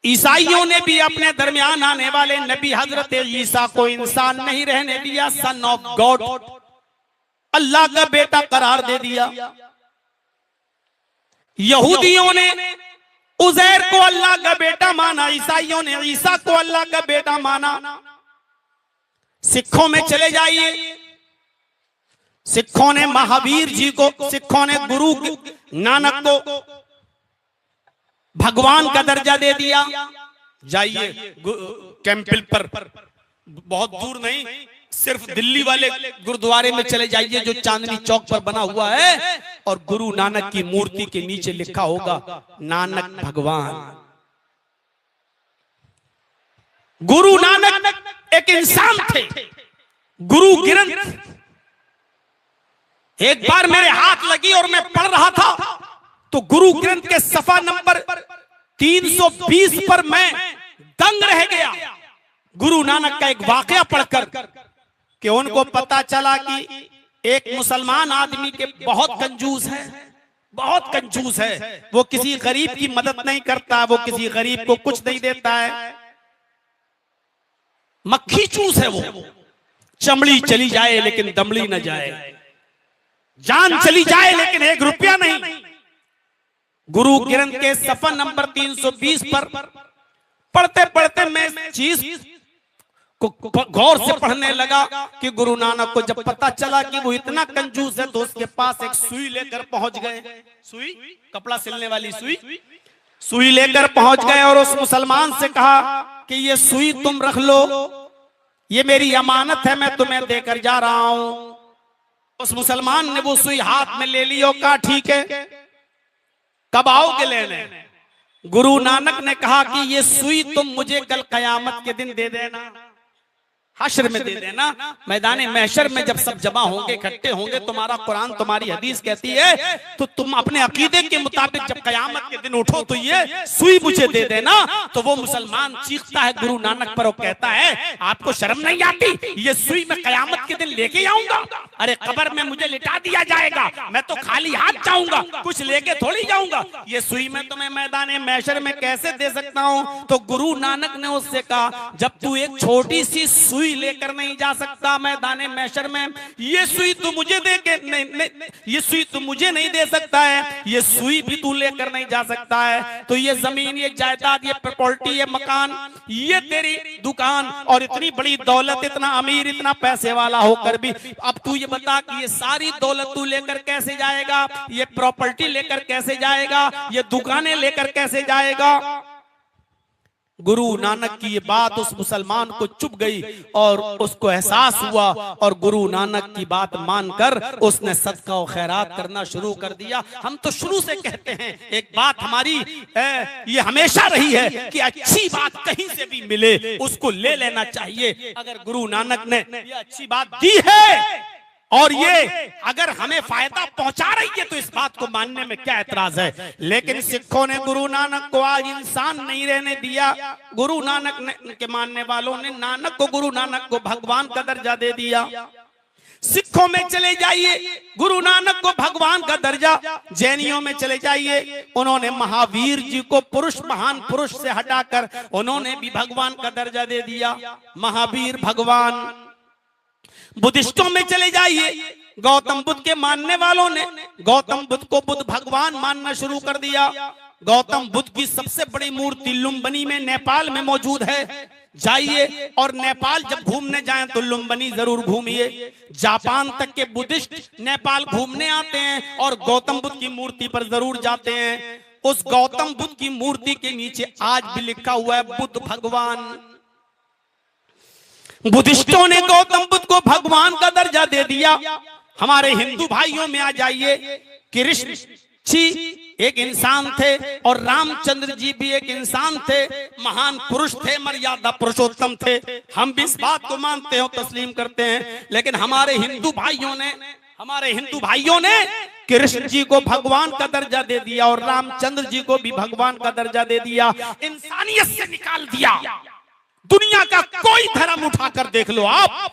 ईसाइयों ने भी अपने दरमियान आने वाले नबी हजरत ईसा को इंसान नहीं रहने दिया, सन ऑफ गॉड, अल्लाह का बेटा करार दे दिया। यहूदियों ने उज़ैर को अल्लाह का बेटा माना, ईसाइयों ने ईसा को अल्लाह का बेटा माना। सिखों में चले जाइए, सिखों ने महावीर जी को, सिखों ने गुरु नानक को भगवान का दर्जा दे दिया। जाइए कैंपल पर, बहुत दूर नहीं, सिर्फ दिल्ली वाले गुरुद्वारे में चले जाइए जो चांदनी चौक पर बना हुआ है, और गुरु नानक की मूर्ति के नीचे लिखा होगा नानक भगवान। गुरु नानक एक इंसान थे, गुरु ग्रंथ। एक बार मेरे हाथ लगी और मैं पढ़ रहा था तो गुरु ग्रंथ के सफा नंबर 320 पर मैं दंग रह गया। गुरु नानक का एक वाकया पढ़कर कि उनको पता चला कि एक मुसलमान आदमी के बहुत कंजूस है, बहुत कंजूस है, वो किसी गरीब की मदद नहीं करता, वो किसी गरीब को कुछ नहीं देता है, मक्खी चूस है वो, चमड़ी चली जाए लेकिन दमड़ी न जाए, जान चली जाए लेकिन 1 रुपया नहीं। गुरु ग्रंथ के सफा नंबर 320 पर पढ़ते पढ़ते मैं चीज को गौर से पढ़ने लगा कि गुरु नानक को जब पता चला कि वो इतना कंजूस है तो उसके पास एक सुई लेकर पहुंच गए। सुई, कपड़ा सिलने वाली सुई, सुई लेकर पहुंच गए और उस मुसलमान से कहा कि ये सुई तुम रख लो, ये मेरी अमानत है, मैं तुम्हें देकर जा रहा हूं। उस मुसलमान ने वो सुई हाथ में ले ली और कहा ठीक है, कब आओगे लेने? गुरु नानक ने कहा कि ये सुई तुम मुझे कल कयामत के दिन दे देना, हश्र में दे देना, मैदान महशर में जब सब जमा होंगे, इकट्ठे होंगे, तुम्हारा कुरान तुम्हारी हदीस कहती है तो तुम अपने अकीदे के मुताबिक जब कयामत के दिन उठो तो ये सुई मुझे दे देना। तो वो मुसलमान चीखता है गुरु नानक पर और कहता है आपको शर्म नहीं आती, ये सुई मैं कयामत के दिन लेके आऊंगा? अरे कब्र में मुझे लिटा दिया जाएगा, मैं तो खाली हाथ जाऊंगा, कुछ लेके थोड़ी जाऊंगा, ये सुई मैं तुम्हें मैदान महशर में कैसे दे सकता हूं? तो गुरु नानक ने उससे कहा जब तू एक छोटी सी सुई लेकर नहीं जा सकता मैदान महशर में, ये सुई तू मुझे दे के नहीं, ये सुई तू मुझे नहीं दे सकता है, ये सुई भी तू लेकर नहीं जा सकता है, तो ये जमीन, ये जायदाद, ये प्रॉपर्टी, ये मकान, ये तेरी दुकान और इतनी बड़ी दौलत, इतना अमीर, इतना पैसे वाला होकर भी अब तू ये बता कि ये सारी दौलत तू लेकर कैसे जाएगा, ये प्रॉपर्टी लेकर कैसे जाएगा, ये दुकानें लेकर कैसे जाएगा? गुरु नानक की ये बात उस मुसलमान को चुभ गई और उसको एहसास हुआ और गुरु नानक की बात मानकर उसने सदका और खैरात करना शुरू कर दिया। हम तो शुरू से कहते हैं, एक बात हमारी ये हमेशा रही है कि अच्छी बात कहीं से भी मिले उसको ले लेना चाहिए। अगर गुरु नानक ने ये अच्छी बात दी है और ये अगर हमें फायदा पहुंचा रही है तो इस बात को मानने में क्या एतराज है। लेकिन सिखों ने गुरु नानक को आज इंसान नहीं रहने दिया। गुरु नानक के मानने वालों ने नानक को, गुरु नानक को भगवान का दर्जा दे दिया। सिखों में चले जाइए, गुरु नानक को भगवान का दर्जा। जैनियों में चले जाइए, उन्होंने महावीर जी को पुरुष, महान पुरुष से हटाकर उन्होंने भी भगवान का दर्जा दे दिया, महावीर भगवान। बुद्धिस्टों में चले जाइए, गौतम बुद्ध के मानने वालों ने गौतम बुद्ध को बुद्ध भगवान मानना शुरू कर दिया। गौतम बुद्ध की सबसे बड़ी मूर्ति लुम्बिनी में, नेपाल में मौजूद है। जाइए और नेपाल जब घूमने जाएं तो लुम्बिनी जरूर घूमिए। जापान तक के बुद्धिस्ट नेपाल घूमने आते हैं और गौतम बुद्ध की मूर्ति पर जरूर जाते हैं। उस गौतम बुद्ध की मूर्ति के नीचे आज भी लिखा हुआ है बुद्ध भगवान। बुद्धिस्टों ने गौतम बुद्ध को भगवान का दर्जा दे दिया। हमारे हिंदू भाइयों में आ जाइए, कृष्ण जी एक इंसान थे और रामचंद्र जी भी एक इंसान थे, महान पुरुष थे, मर्यादा पुरुषोत्तम थे। हम भी इस बात को मानते हैं, तस्लीम करते हैं। लेकिन हमारे हिंदू भाइयों ने कृष्ण जी को भगवान का दर्जा दे दिया और रामचंद्र जी को भी भगवान का दर्जा दे दिया। इंसानियत से निकाल दिया। दुनिया का कोई धर्म उठाकर देख लो आप,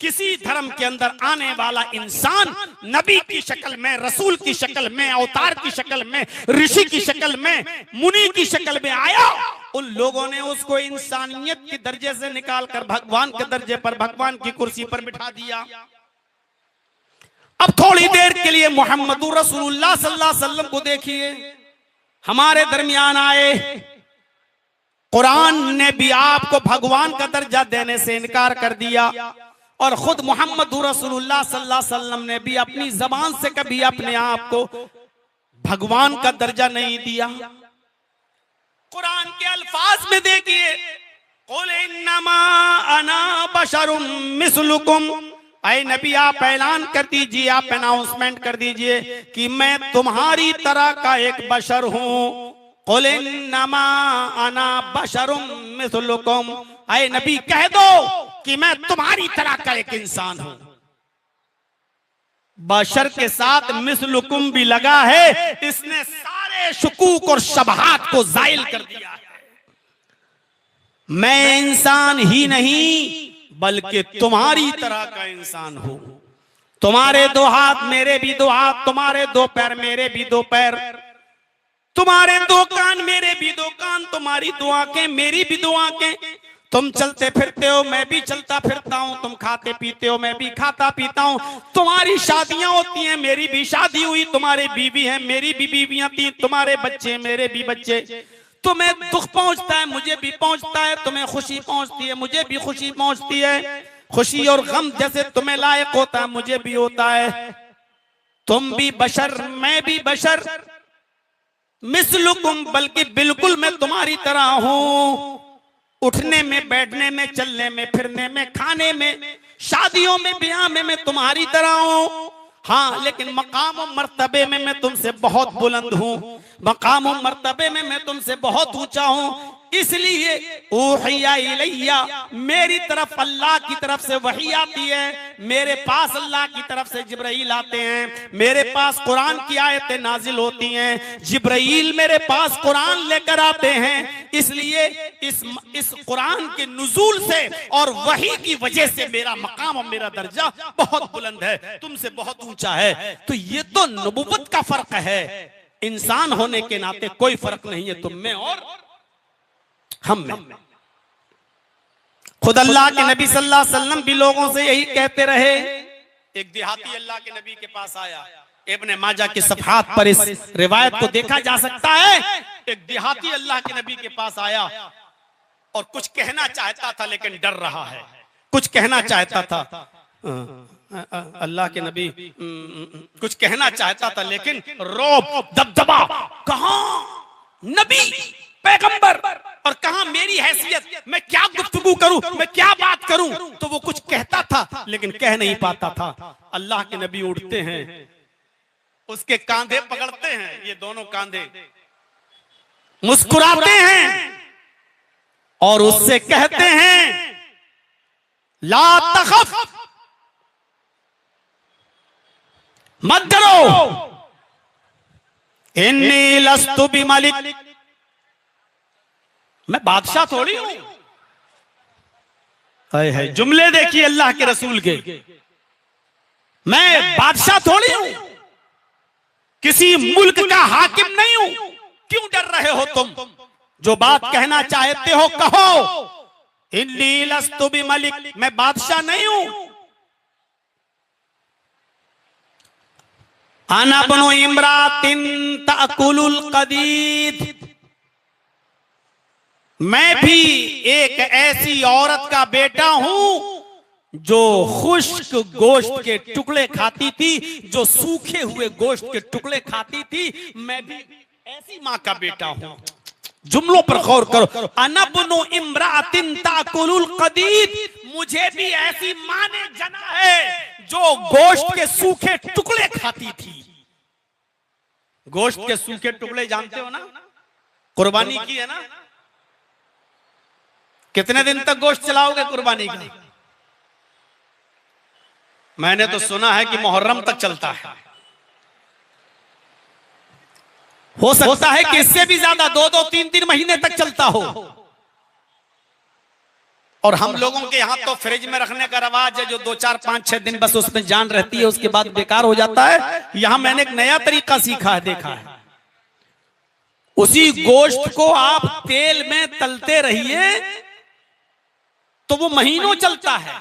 किसी धर्म के अंदर आने वाला इंसान नबी की शक्ल में, रसूल की शक्ल में, अवतार की शक्ल में, ऋषि की शक्ल में, मुनि की शक्ल में आया, उन लोगों ने उसको इंसानियत के दर्जे से निकालकर भगवान के दर्जे पर, भगवान की कुर्सी पर बिठा दिया। अब थोड़ी देर के लिए मोहम्मदुर रसूलुल्लाह सल्लल्लाहु अलैहि वसल्लम को देखिए, हमारे दरमियान आए। कुरान ने भी आपको भगवान का दर्जा देने से इनकार कर दिया और खुद मोहम्मद रसूलुल्लाह सल्लल्लाहु अलैहि वसल्लम ने भी अपनी जबान से कभी अपने आप को भगवान का दर्जा नहीं दिया। कुरान के अल्फाज में देखिए, कुल इन्नमा अना बशरुम मिस्लुकुम, ऐ नबी आप ऐलान कर दीजिए, आप अनाउंसमेंट कर दीजिए कि मैं तुम्हारी तरह का एक बशर हूं। कुल इन्नमा अना बशरुम मिस्लुकुम, ऐ नबी कह दो कि मैं तुम्हारी तरह का एक इंसान हूं। बशर के साथ मिस्लुकुम भी लगा है, इसने सारे शुकूक और शबहात को जाइल कर दिया है। मैं इंसान ही नहीं बल्कि तुम्हारी तरह का इंसान हूं। तुम्हारे दो हाथ मेरे भी दो हाथ, तुम्हारे दो पैर मेरे भी दो पैर, तुम्हारे दो कान मेरे भी दो कान, तुम्हारी दो आंखें मेरी भी दो आंखें। तुम चलते फिरते हो, मैं भी चलता फिरता हूँ। तुम खाते पीते हो, मैं भी खाता पीता हूँ। तुम्हारी शादियां होती हैं, मेरी भी शादी हुई। तुम्हारे बीवी हैं, मेरी भी बीवियां थी। तुम्हारे बच्चे, मेरे भी बच्चे। तुम्हें दुख पहुंचता है, मुझे भी पहुंचता है। तुम्हें खुशी पहुंचती है, मुझे भी खुशी पहुंचती है। खुशी और गम जैसे तुम्हें लायक होता है, मुझे भी होता है। तुम भी बशर, मैं भी बशर। मिस्लुकुम, बल्कि बिल्कुल मैं तुम्हारी तरह हूं। उठने में, बैठने में, चलने में, फिरने में, खाने में, शादियों में, ब्याह में मैं तुम्हारी तरह हूं। हाँ, लेकिन मकाम और मर्तबे में मैं तुमसे बहुत बुलंद हूं। मकाम और मर्तबे में मैं तुमसे बहुत ऊंचा हूं। इसलिए ऊहिया इलैया, मेरी तरफ अल्लाह की तरफ से वही आती है। मेरे पास अल्लाह की तरफ से जिब्राइल आते हैं। मेरे पास कुरान की आयतें नाजिल होती हैं। जिब्राइल मेरे पास कुरान लेकर आते हैं। इसलिए इस कुरान के नुज़ूल से और वही की वजह से मेरा मकाम और मेरा दर्जा बहुत बुलंद है, तुमसे बहुत ऊंचा है। तो ये तो नबुव्वत का फर्क है। इंसान होने के नाते कोई फर्क नहीं है तुम में और हम में। खुद अल्लाह के नबी सल्लल्लाहु अलैहि वसल्लम भी लोगों से यही कहते रहे। एक देहाती अल्लाह के नबी के पास आया। इब्ने माजा की सफ़हात पर इस रिवायत को देखा जा सकता है। एक देहाती अल्लाह के नबी के पास आया और कुछ कहना चाहता था लेकिन डर रहा है। कुछ कहना चाहता था, अल्लाह के नबी कुछ कहना चाहता था लेकिन रौब, दबदबा, कहां नबी, पैगंबर, और कहां मेरी हैसियत, मैं क्या गुफ्तगू करूं, मैं क्या बात करूं। तो वो कुछ कहता था लेकिन कह नहीं पाता था। अल्लाह के नबी उठते हैं, उसके कांधे पकड़ते हैं, ये दोनों कांधे, मुस्कुराते हैं और उससे कहते हैं ला तखफ, मत डरो, इन्नी लस्तु बिमलिक, मैं बादशाह थोड़ी हूं। है जुमले देखिए अल्लाह के रसूल के, मैं बादशाह थोड़ी हूं, किसी मुल्क का हाकिम नहीं हूं। क्यों डर रहे हो तुम? जो बात कहना चाहते हो कहो। इन्नी लस्तु बिमलिक, मैं बादशाह नहीं हूं। अना बनु इमरातिन ताकुलुल कदीद, मैं भी एक ऐसी औरत का बेटा हूं जो खुश्क गोश्त के टुकड़े खाती थी, जो सूखे हुए गोश्त के टुकड़े खाती थी। मैं भी ऐसी मां का बेटा हूं। जुमलों पर गौर करो। अनबनु इमरातिन ताकुलुल कदीद, मुझे भी ऐसी मां ने जना है जो गोश्त के सूखे टुकड़े खाती थी। गोश्त के सूखे टुकड़े जानते हो ना, कुर्बानी की है ना। कितने दिन तक गोश्त चलाओगे कुर्बानी का? मैंने तो सुना है कि मुहर्रम तक चलता है। हो सकता है कि इससे भी ज्यादा 2-2, 3-3 महीने तक चलता हो। और हम लोगों के यहाँ तो फ्रिज में रखने का रवाज है, जो 2, 4, 5, 6 दिन बस उसमें जान रहती है, उसके बाद बेकार हो जाता है। यहां मैंने एक नया तरीका सीखा है, देखा है। उसी गोश्त को आप तेल में तलते रहिए तो वो महीनों चलता है।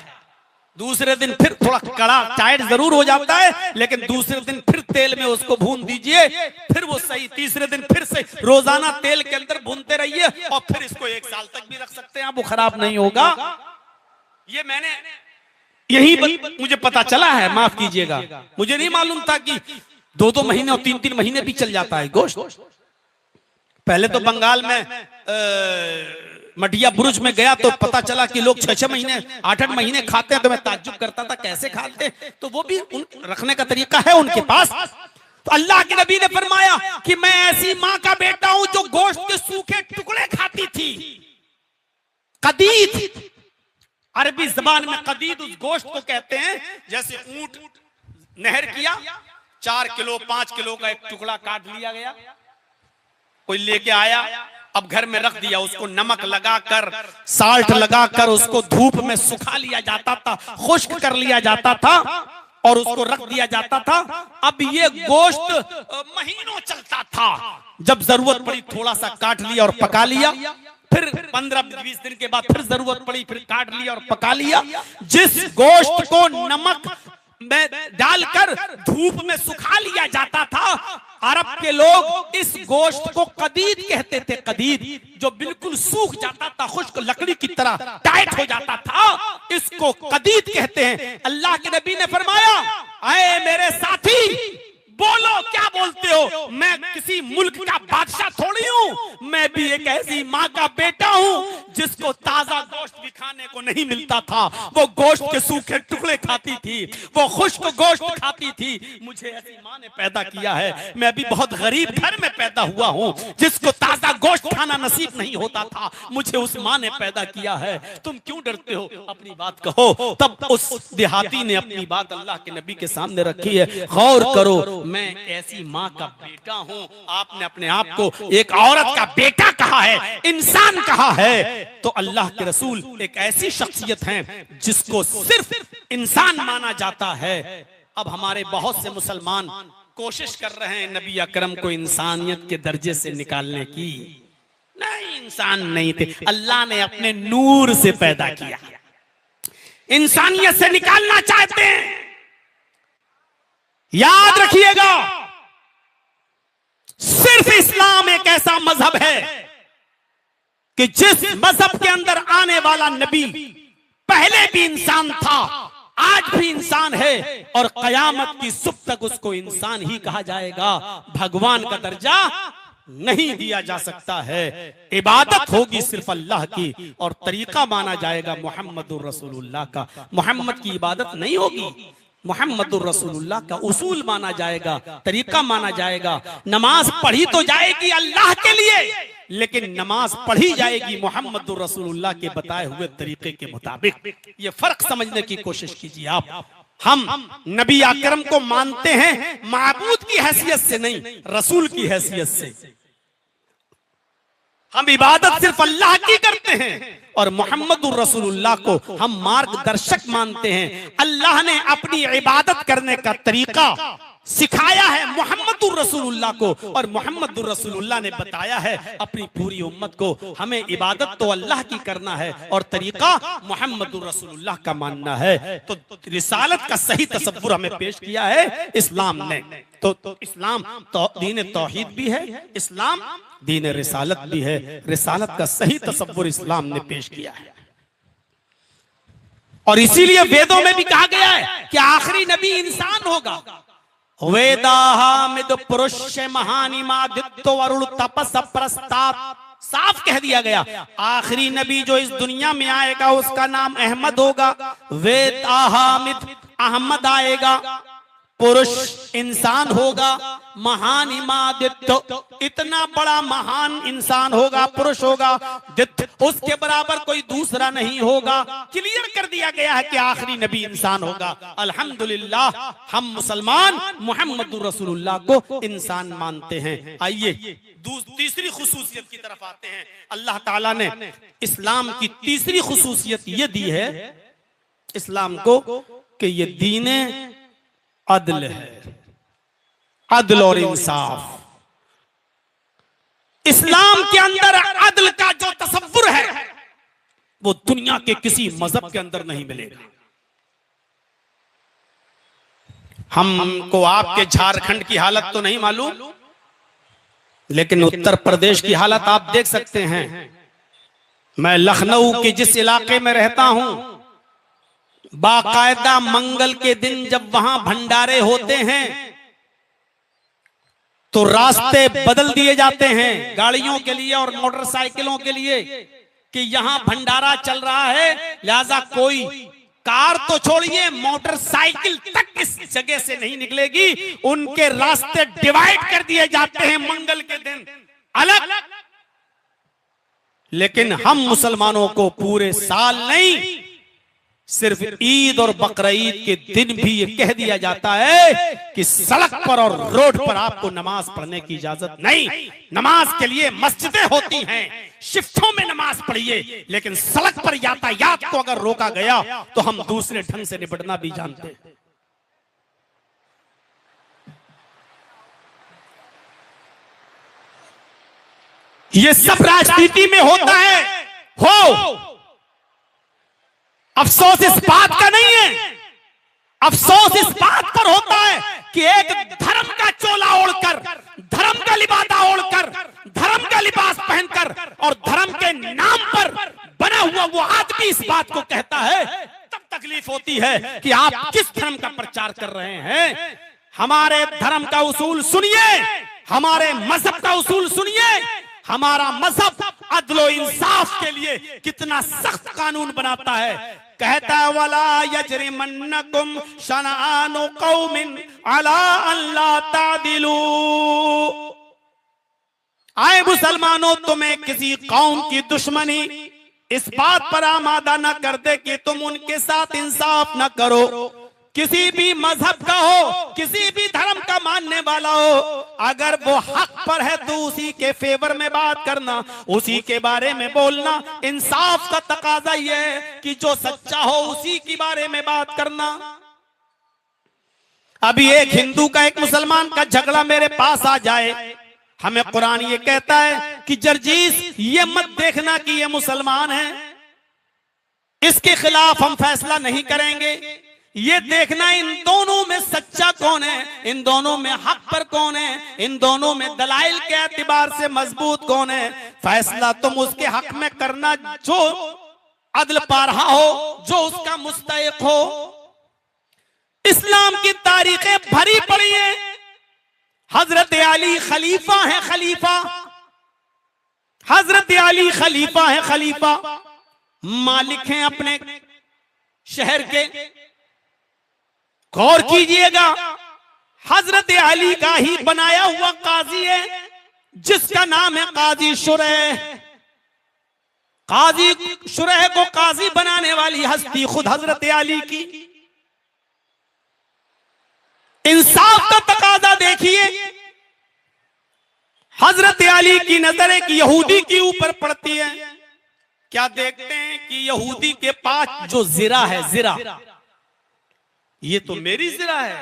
दूसरे दिन फिर थोड़ा कड़ा टाइट जरूर हो जाता है, लेकिन दूसरे दिन फिर तेल में उसको भून दीजिए, फिर वो सही। तीसरे दिन फिर से रोजाना तेल के अंदर भूनते रहिए, और फिर इसको 1 साल तक भी रख सकते हैं, वो खराब नहीं होगा। ये मैंने यही मुझे पता चला है, माफ कीजिएगा, मुझे नहीं मालूम था कि 2-2 महीने और 3-3 महीने भी चल जाता है गोश्त। पहले तो बंगाल में मटिया बुरुज में गया तो पता चला कि लोग 6-6 महीने 8-8 महीने खाते हैं। तो मैं ताज्जुब करता था कैसे खाते, तो वो भी रखने का तरीका है उनके पास। तो अल्लाह के नबी ने फरमाया कि मैं ऐसी मां का बेटा हूं जो गोश्त के सूखे टुकड़े खाती थी। कदीद, अरबी जबान में कदीद उस गोश्त को कहते हैं जैसे ऊंट नहर किया, 4 किलो 5 किलो का एक टुकड़ा काट लिया गया, कोई लेके आया, अब घर में रख दिया, उसको नमक लगाकर साल्ट लगाकर उसको धूप में सुखा लिया जाता था, खुश्क कर लिया जाता था और उसको रख दिया जाता था। अब ये गोश्त महीनों चलता था। जब जरूरत पड़ी थोड़ा सा काट लिया और पका लिया, फिर 15-20 दिन के बाद फिर जरूरत पड़ी, फिर काट लिया और पका लिया। जिस गोश्त को नमक में डालकर धूप में सुखा लिया जाता था, अरब के लोग इस गोश्त को कदीद कहते थे। कदीद, जो बिल्कुल सूख जाता था, खुश्क लकड़ी की तरह टाइट हो जाता था, इसको कदीद कहते हैं। अल्लाह के नबी ने फरमाया, आए मेरे साथी, बोलो क्या बोलते हो? मैं किसी मुल्क का बादशाह थोड़ी हूं, मैं भी एक ऐसी मां का बेटा हूं जिसको ताजा गोश्त भी खाने को नहीं मिलता था। वो गोश्त के सूखे टुकड़े खाती थी, वो खुश्क गोश्त खाती थी। मुझे ऐसी मां ने पैदा किया है। मैं भी बहुत गरीब घर में पैदा हुआ हूं जिसको ताजा गोश्त खाना नसीब नहीं होता था, मुझे उस मां ने पैदा किया है। तुम क्यों डरते हो? अपनी बात कहो। तब उस देहाती ने अपनी बात अल्लाह के नबी के सामने रखी है। गौर करो, मैं ऐसी मां का बेटा हूं। आपने अपने आप को एक औरत का बेटा कहा है, इंसान कहा है, तो अल्लाह के रसूल एक ऐसी शख्सियत हैं जिसको सिर्फ इंसान माना जाता है। अब हमारे बहुत से मुसलमान कोशिश कर रहे हैं नबी अकरम को इंसानियत के दर्जे से निकालने की। नहीं, इंसान नहीं थे, अल्लाह ने अपने नूर से पैदा किया। इंसानियत से निकालना चाहते हैं, याद रखिएगा, सिर्फ इस्लाम एक ऐसा मजहब है कि जिस मजहब के अंदर आने वाला नबी पहले भी इंसान था, आज भी इंसान है, और कयामत की सुबह तक उसको इंसान ही कहा जाएगा। भगवान का दर्जा नहीं दिया जा सकता है। इबादत होगी सिर्फ अल्लाह की, और तरीका माना जाएगा मुहम्मदुर रसूलुल्लाह का। मोहम्मद की इबादत नहीं होगी, मुहम्मदुर रसूलुल्लाह का उसूल माना जाएगा, तरीका माना जाएगा। नमाज पढ़ी तो जाएगी अल्लाह के लिए, लेकिन नमाज पढ़ी जाएगी मुहम्मदुर रसूलुल्लाह के बताए हुए तरीके के मुताबिक। ये फर्क समझने की कोशिश कीजिए आप। हम नबी अकरम को मानते हैं माबूद की हैसियत से नहीं, रसूल की हैसियत से। हम इबादत सिर्फ अल्लाह की करते हैं और मोहम्मदुर रसूलुल्लाह को हम मार्गदर्शक मानते हैं। अल्लाह ने अपनी इबादत करने का तरीका सिखाया है मोहम्मदुर रसूलुल्लाह को, और मोहम्मदुर रसूलुल्लाह ने बताया है अपनी पूरी उम्मत को, हमें इबादत तो अल्लाह की करना है और तरीका मोहम्मदुर रसूलुल्लाह का मानना है। तो रिसालत का सही तसव्वुर हमें पेश किया है इस्लाम ने। तो इस्लाम तो दीन तौहीद भी है, इस्लाम दीन रिसालत भी है। रिसालत का सही तसव्वुर इस्लाम ने पेश किया है, और इसीलिए वेदों में भी कहा गया है कि आखिरी नबी इंसान होगा। वेदाहामिद पुरुष महानिमादित्य वरुण तपस प्रस्ताव, साफ कह दिया गया आखिरी नबी जो इस दुनिया में आएगा उसका नाम अहमद होगा। वेदाहामिद अहमद आएगा, पुरुष इंसान होगा, महान इमादित्य इतना बड़ा महान इंसान होगा, पुरुष होगा, उसके बराबर कोई दूसरा नहीं होगा। क्लियर कर दिया गया है कि आखिरी नबी इंसान होगा। अल्हम्दुलिल्लाह हम मुसलमान मोहम्मदुर रसूलुल्लाह को इंसान मानते हैं। आइए तीसरी खुसूसियत की तरफ आते हैं। अल्लाह ताला ने इस्लाम की तीसरी खुसूसियत ये दी है इस्लाम को कि ये दीन अदल है, अदल और इंसाफ। इस्लाम के अंदर अदल का जो तसव्वुर है वो दुनिया के किसी मजहब के अंदर नहीं मिलेगा। हमको आपके झारखंड की हालत तो नहीं मालूम, लेकिन उत्तर प्रदेश की हालत आप देख सकते हैं। मैं लखनऊ के जिस इलाके में रहता हूं, बाकायदा मंगल के दिन जब वहां भंडारे होते हैं तो रास्ते बदल दिए जाते हैं गाड़ियों के लिए और मोटरसाइकिलों के लिए कि यहां भंडारा चल रहा है, लिहाजा कोई कार तो छोड़िए मोटरसाइकिल तक इस जगह से नहीं निकलेगी। उनके रास्ते डिवाइड कर दिए जाते हैं मंगल के दिन अलग। लेकिन हम मुसलमानों को पूरे साल नहीं, सिर्फ ईद और बकरीद के दिन भी ये कह दिया जाता है कि सड़क पर और रोड पर आपको नमाज पढ़ने की इजाजत नहीं। नमाज के लिए मस्जिदें होती हैं, शिफ्टों में नमाज पढ़िए, लेकिन सड़क पर यातायात को अगर रोका गया तो हम दूसरे ढंग से निपटना भी जानते हैं। ये सब राजनीति में होता है। हो अफसोस इस बात का नहीं है, अफसोस इस बात पर होता है कि एक धर्म का चोला ओढ़कर, धर्म का लिबादा ओढ़कर, धर्म का लिबास पहनकर और धर्म के नाम पर बना हुआ वो आदमी इस बात को कहता है, तब तकलीफ होती है कि आप किस धर्म का प्रचार कर रहे हैं। हमारे धर्म का उसूल सुनिए, हमारे मजहब का उसूल सुनिए। हमारा मजहब अदल और इंसाफ के लिए कितना सख्त कानून बनाता है। कहता है वला यजरिमन्नकुम शनआनु कौमिन अला अल्ला तादिलू, आए मुसलमानों तुम्हें किसी कौम की दुश्मनी इस बात पर आमादा न कर दे कि तुम उनके साथ इंसाफ न करो। किसी भी मजहब का हो, किसी भी धर्म का मानने वाला हो, अगर वो हक पर है तो उसी के फेवर में बात करना, उसी के बारे में बोलना। इंसाफ का तकाजा ये है कि जो सच्चा हो उसी के बारे में बात करना। अभी एक हिंदू का एक मुसलमान का झगड़ा मेरे पास आ जाए, हमें कुरान ये कहता है कि जर्जीस ये मत देखना कि ये मुसलमान है, इसके खिलाफ हम फैसला नहीं करेंगे। ये देखना इन दोनों में सच्चा कौन है, इन दोनों में हक पर कौन है, इन दोनों में दलाइल के एतबार से मजबूत कौन है। फैसला तुम उसके हक में करना जो अदल पा रहा हो, जो उसका मुस्तहिक हो। इस्लाम की तारीखें भरी पड़ी हैं। हजरत अली खलीफा है, खलीफा हजरत अली खलीफा है, खलीफा मालिक हैं अपने शहर के। गौर कीजिएगा, हजरत अली का ही बनाया हुआ काजी है जिसका नाम है काजी शुरैह। काजी शुरैह को काजी बनाने वाली हस्ती खुद हजरत अली की। इंसाफ का तकाजा देखिए, हजरत अली की नजर एक यहूदी के ऊपर पड़ती है। क्या देखते हैं कि यहूदी के पास जो जिरा है, जिरा, ये तो मेरी जिरा है,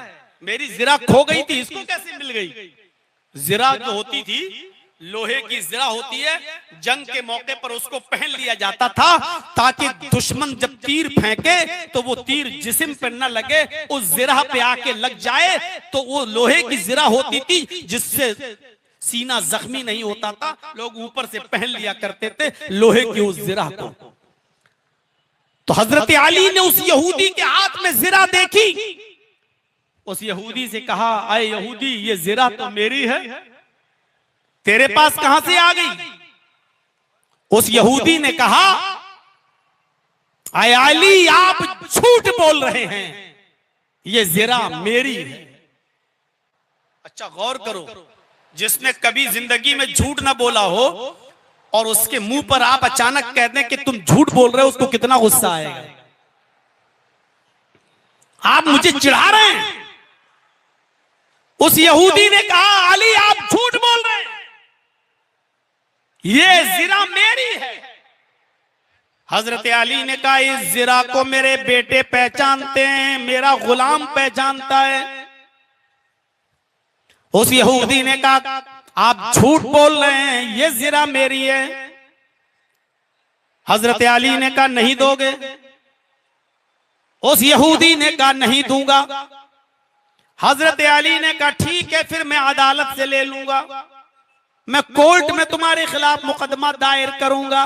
मेरी जिरा खो गई थी, इसको कैसे मिल गई? जिरा जो होती थी, लोहे की जिरा होती है, जंग के मौके पर उसको पहन लिया जाता था ताकि दुश्मन जब तीर फेंके तो वो तीर जिस्म पर न लगे, उस जिरा पे आके लग जाए। तो वो लोहे की जिरा होती थी जिससे सीना जख्मी नहीं होता था, लोग ऊपर से पहन लिया करते थे लोहे की उस जिरा को। तो हजरत अली ने उस यहूदी के हाथ में जिरा देखी, उस यहूदी से कहा, आए यहूदी, ये जिरा तो मेरी है, तेरे पास कहां से आ गई? उस यहूदी ने कहा, आए अली, आप झूठ बोल रहे हैं, ये जिरा मेरी है। अच्छा गौर करो, जिसने कभी जिंदगी में झूठ ना बोला हो और उसके मुंह पर आप अचानक कह दें कि तुम झूठ बोल रहे हो, उसको कितना गुस्सा आएगा। आप मुझे चिढ़ा रहे हैं। उस यहूदी ने कहा, अली आप झूठ बोल रहे हैं, ये जिरा मेरी है। हजरत अली ने कहा, इस जिरा को मेरे बेटे पहचानते हैं, मेरा गुलाम पहचानता है। उस यहूदी ने कहा, आप झूठ बोल रहे हैं, ये जिरा मेरी है। हजरत अली ने कहा, नहीं दोगे? उस यहूदी ने कहा, नहीं दूंगा। हजरत अली ने कहा, ठीक है, फिर मैं अदालत से ले लूंगा, मैं कोर्ट में तुम्हारे खिलाफ मुकदमा दायर करूंगा।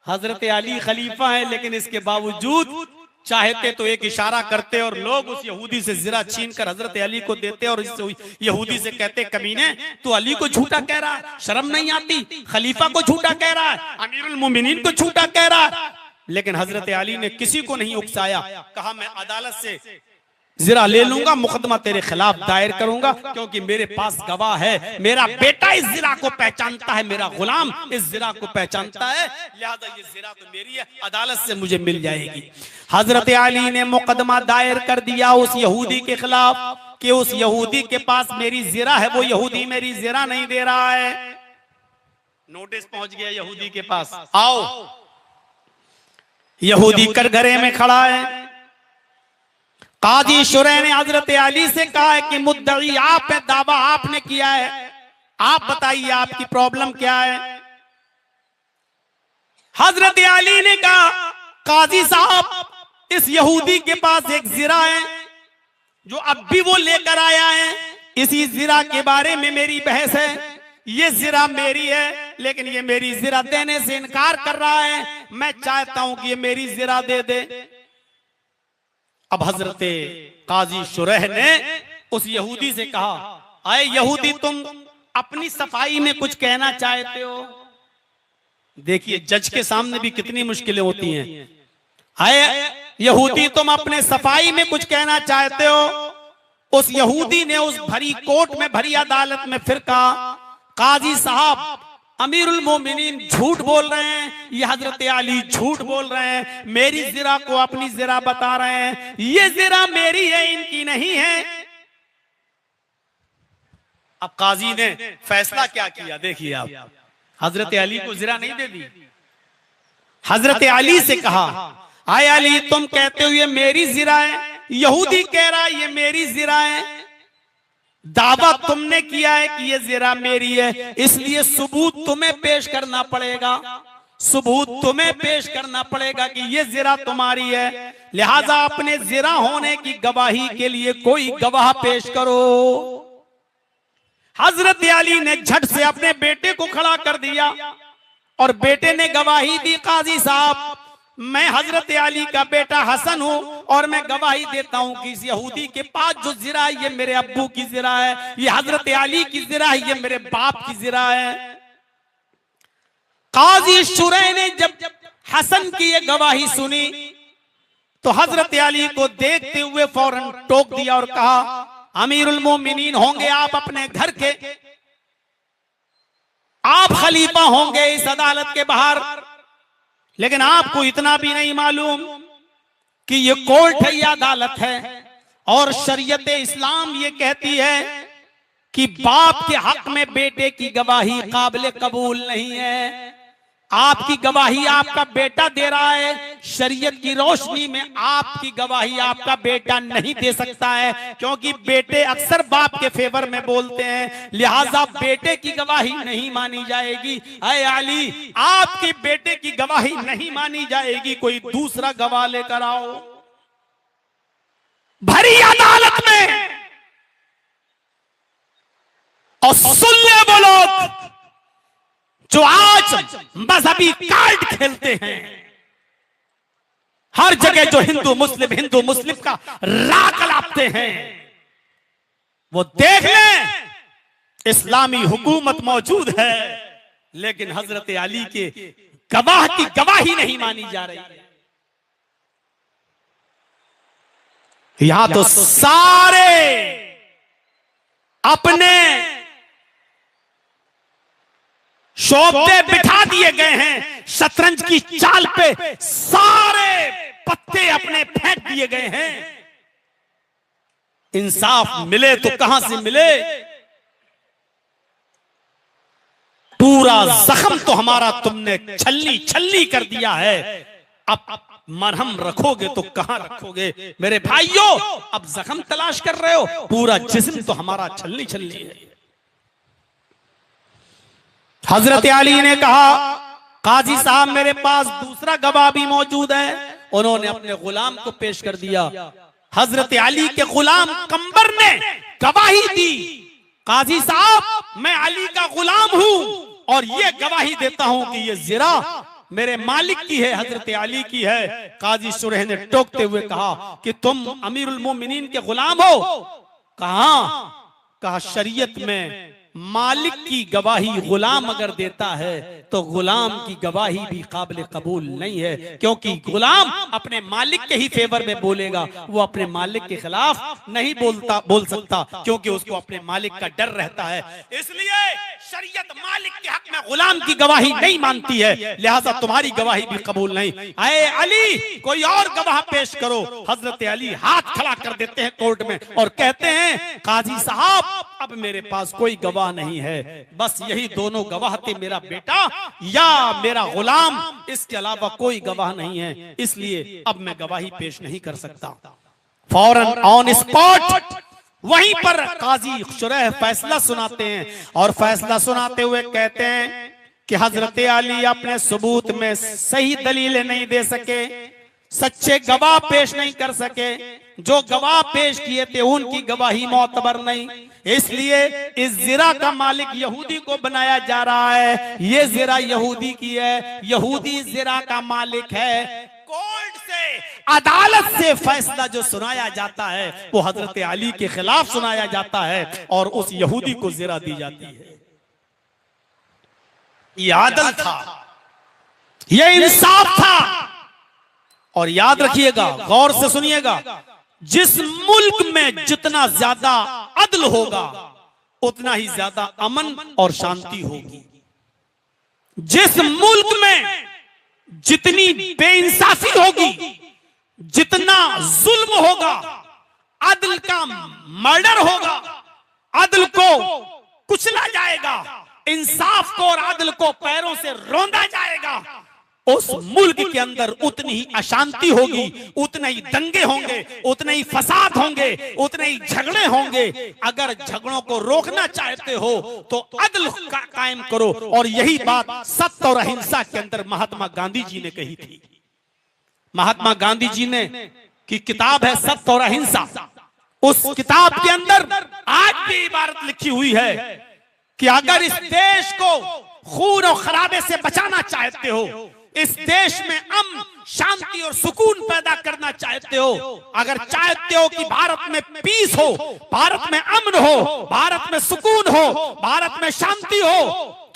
हजरत अली खलीफा है, लेकिन इसके बावजूद चाहते तो एक इशारा करते और लोग उस यहूदी से जिरा छीन कर हजरत अली को देते और इस यहूदी से कहते, कमीने तू अली को झूठा कह रहा है, शर्म नहीं आती? खलीफा को झूठा कह रहा है, अमीरुल मोमिनीन को झूठा कह रहा है। लेकिन हजरत अली ने किसी को नहीं उकसाया, कहा मैं अदालत से जिरा ले लूंगा, मुकदमा तेरे खिलाफ दायर करूंगा, क्योंकि मेरे पास गवाह है, मेरा बेटा इस जिरा को पहचानता है, मेरा गुलाम इस जिरा को पहचानता है, लिहाजा ये जिरा तो मेरी है, अदालत से मुझे मिल जाएगी। हजरत अली ने मुकदमा दायर कर दिया उस यहूदी के खिलाफ कि उस यहूदी के पास मेरी जिरा है, वो यहूदी मेरी जिरा नहीं दे रहा है। नोटिस पहुंच गया यहूदी के पास, आओ। यहूदी कटघरे में खड़ा है। काजी शुरैह ने हजरत अली से कहा है कि मुद्दई आप है, दावा आपने किया है, आप बताइए आपकी प्रॉब्लम क्या है। हजरत अली ने कहा, काजी साहब, इस यहूदी के पास एक जिरा है जो अब भी वो लेकर आया है, इसी जिरा के बारे में मेरी बहस है। ये जिरा मेरी है, लेकिन ये मेरी जिरा देने से इनकार कर रहा है, मैं चाहता हूं कि ये मेरी जिरा दे दे। अब हजरत काजी शुरैह ने उस यहूदी से कहा, आए यहूदी, तुम अपनी सफाई में कुछ कहना चाहते हो? देखिए जज के सामने भी कितनी मुश्किलें होती हैं। आए यहूदी, तुम अपने सफाई में कुछ कहना चाहते हो? उस यहूदी ने उस भरी कोर्ट में, भरी अदालत में फिर कहा, काजी साहब, अमीरुल मोमिनीन झूठ बोल रहे हैं, ये हजरत अली झूठ बोल रहे हैं, मेरी जिरा को अपनी जिरा बता रहे हैं, ये जिरा मेरी है, इनकी नहीं है। अब काजी ने फैसला क्या किया देखिए आप, हजरत अली को जिरा नहीं दे दी। हजरत अली से कहा, आए अली, तुम कहते हो ये मेरी जिरा है, यहूदी कह रहा है ये मेरी जिरा है, दावा तुमने किया है कि ये जिरा मेरी है, इसलिए सबूत तुम्हें पेश करना पड़ेगा, सबूत तुम्हें पेश करना पड़ेगा कि ये जिरा तुम्हारी है, लिहाजा अपने जिरा होने की गवाही के लिए कोई गवाह पेश करो। हजरत अली ने झट से अपने बेटे को खड़ा कर दिया और बेटे ने गवाही दी, काजी साहब, मैं हजरत अली का बेटा हसन हूं और मैं गवाही देता हूं कि इस यहूदी के पास जो जिरा है ये मेरे अब्बू की जिरा है, ये हजरत अली की जिरा है, ये मेरे बाप की जिरा है। काजी शुरैह ने जब हसन की ये गवाही सुनी तो हजरत अली को देखते हुए फौरन टोक दिया और कहा, अमीरुल मोमिनीन होंगे आप अपने घर के, आप खलीफा होंगे इस अदालत के बाहर, लेकिन आपको इतना भी नहीं मालूम कि ये कोर्ट है या अदालत है। और शरीयत इस्लाम ये कहती है कि बाप के हक में बेटे की गवाही काबिल कबूल नहीं है। आपकी गवाही आपका बेटा दे रहा है, शरीयत की रोशनी में आपकी गवाही आपका बेटा नहीं दे सकता है, क्योंकि बेटे अक्सर बाप के फेवर में बोलते हैं, लिहाजा बेटे की गवाही नहीं मानी जाएगी। ऐ अली, आपके बेटे की गवाही नहीं मानी जाएगी, कोई दूसरा गवाह लेकर आओ। भरी अदालत में और सुन ले वो लोग जो आज मजहबी कार्ड खेलते हैं, हर जगह जो हिंदू मुस्लिम का राग लाते हैं, वो देख लें इस्लामी हुकूमत मौजूद है, लेकिन हजरत अली के गवाह की गवाही नहीं मानी जा रही है। यहां तो सारे अपने शोभे बिठा दिए गए हैं, शतरंज की चाल पे सारे पत्ते अपने फेंक दिए गए हैं। इंसाफ मिले तो कहां से मिले? पूरा जख्म तो हमारा तुमने छल्ली छल्ली कर दिया है, अब मरहम रखोगे तो कहां रखोगे? मेरे भाइयों, अब जख्म तलाश कर रहे हो, पूरा जिस्म तो हमारा छल्ली छल्ली है। हजरत अली ने कहा, काजी साहब मेरे पास दूसरा गवाह भी मौजूद है। उन्होंने अपने गुलाम को पेश कर दिया। हजरत अली के गुलाम कंबर ने गवाही दी, काजी साहब मैं अली का गुलाम हूं और ये गवाही देता हूं कि ये जिरा मेरे मालिक की है, हजरत अली की है। काजी सुरह ने टोकते हुए कहा कि तुम अमीरुल मोमिनीन के गुलाम हो। कहा शरीयत में मालिक की गवाही गुलाम अगर देता है तो गुलाम की गवाही भी काबिल कबूल नहीं है, क्योंकि गुलाम अपने मालिक के ही फेवर में बोलेगा, वो अपने मालिक के खिलाफ नहीं बोल सकता, क्योंकि उसको अपने मालिक का डर रहता है। इसलिए शरीयत मालिक के हक में गुलाम की गवाही नहीं मानती है, लिहाजा तुम्हारी गवाही भी कबूल नहीं। आए अली, कोई और गवाह पेश करो। हजरत अली हाथ खड़ा कर देते हैं कोर्ट में और कहते हैं, काजी साहब अब मेरे पास कोई गवाह नहीं है, बस यही दोनों गवाह थे, मेरा बेटा या मेरा गुलाम, इसके अलावा कोई गवाह नहीं है, इसलिए अब मैं गवाही पेश नहीं कर सकता। फौरन ऑन स्पॉट वहीं पर काजी शुरह फैसला सुनाते हैं और फैसला सुनाते हुए कहते हैं कि हजरत अली अपने सबूत में सही दलीलें नहीं दे सके, सच्चे गवाह पेश नहीं कर सके, जो गवाह पेश किए थे उनकी गवाही मोतबर नहीं, इसलिए इस जिरा का मालिक यहूदी को बनाया जा रहा है। ये जिरा यहूदी की है, यहूदी जिरा का मालिक है। कोर्ट से, अदालत से फैसला जो सुनाया जाता है वो हजरत अली के खिलाफ सुनाया जाता है और उस यहूदी को जिरा दी जाती है। ये आदल था, ये इंसाफ था। और याद रखिएगा, गौर से सुनिएगा, जिस मुल्क में जितना ज्यादा अदल होगा उतना ही ज्यादा अमन और शांति होगी। जिस मुल्क में जितनी बेइंसाफी होगी, जितना जुल्म होगा, अदल का मर्डर होगा, अदल को कुचला जाएगा, इंसाफ को और अदल को पैरों से रौंदा जाएगा, उस मुल्क के अंदर उतनी ही अशांति होगी, उतने ही दंगे होंगे, उतने ही फसाद होंगे, उतने ही झगड़े होंगे। अगर झगड़ों को रोकना चाहते हो तो अदल कायम करो। और यही बात सत्य और अहिंसा के अंदर महात्मा गांधी जी ने कही थी। महात्मा गांधी जी ने की किताब है सत्य और अहिंसा, उस किताब के अंदर आज भी इबारत लिखी हुई है कि अगर इस देश को खून और खराबे से बचाना चाहते हो, इस देश में अमन, शांति और सुकून पैदा करना चाहते हो, अगर चाहते हो कि भारत में पीस हो, भारत में अमन हो, भारत में सुकून हो, भारत में शांति हो,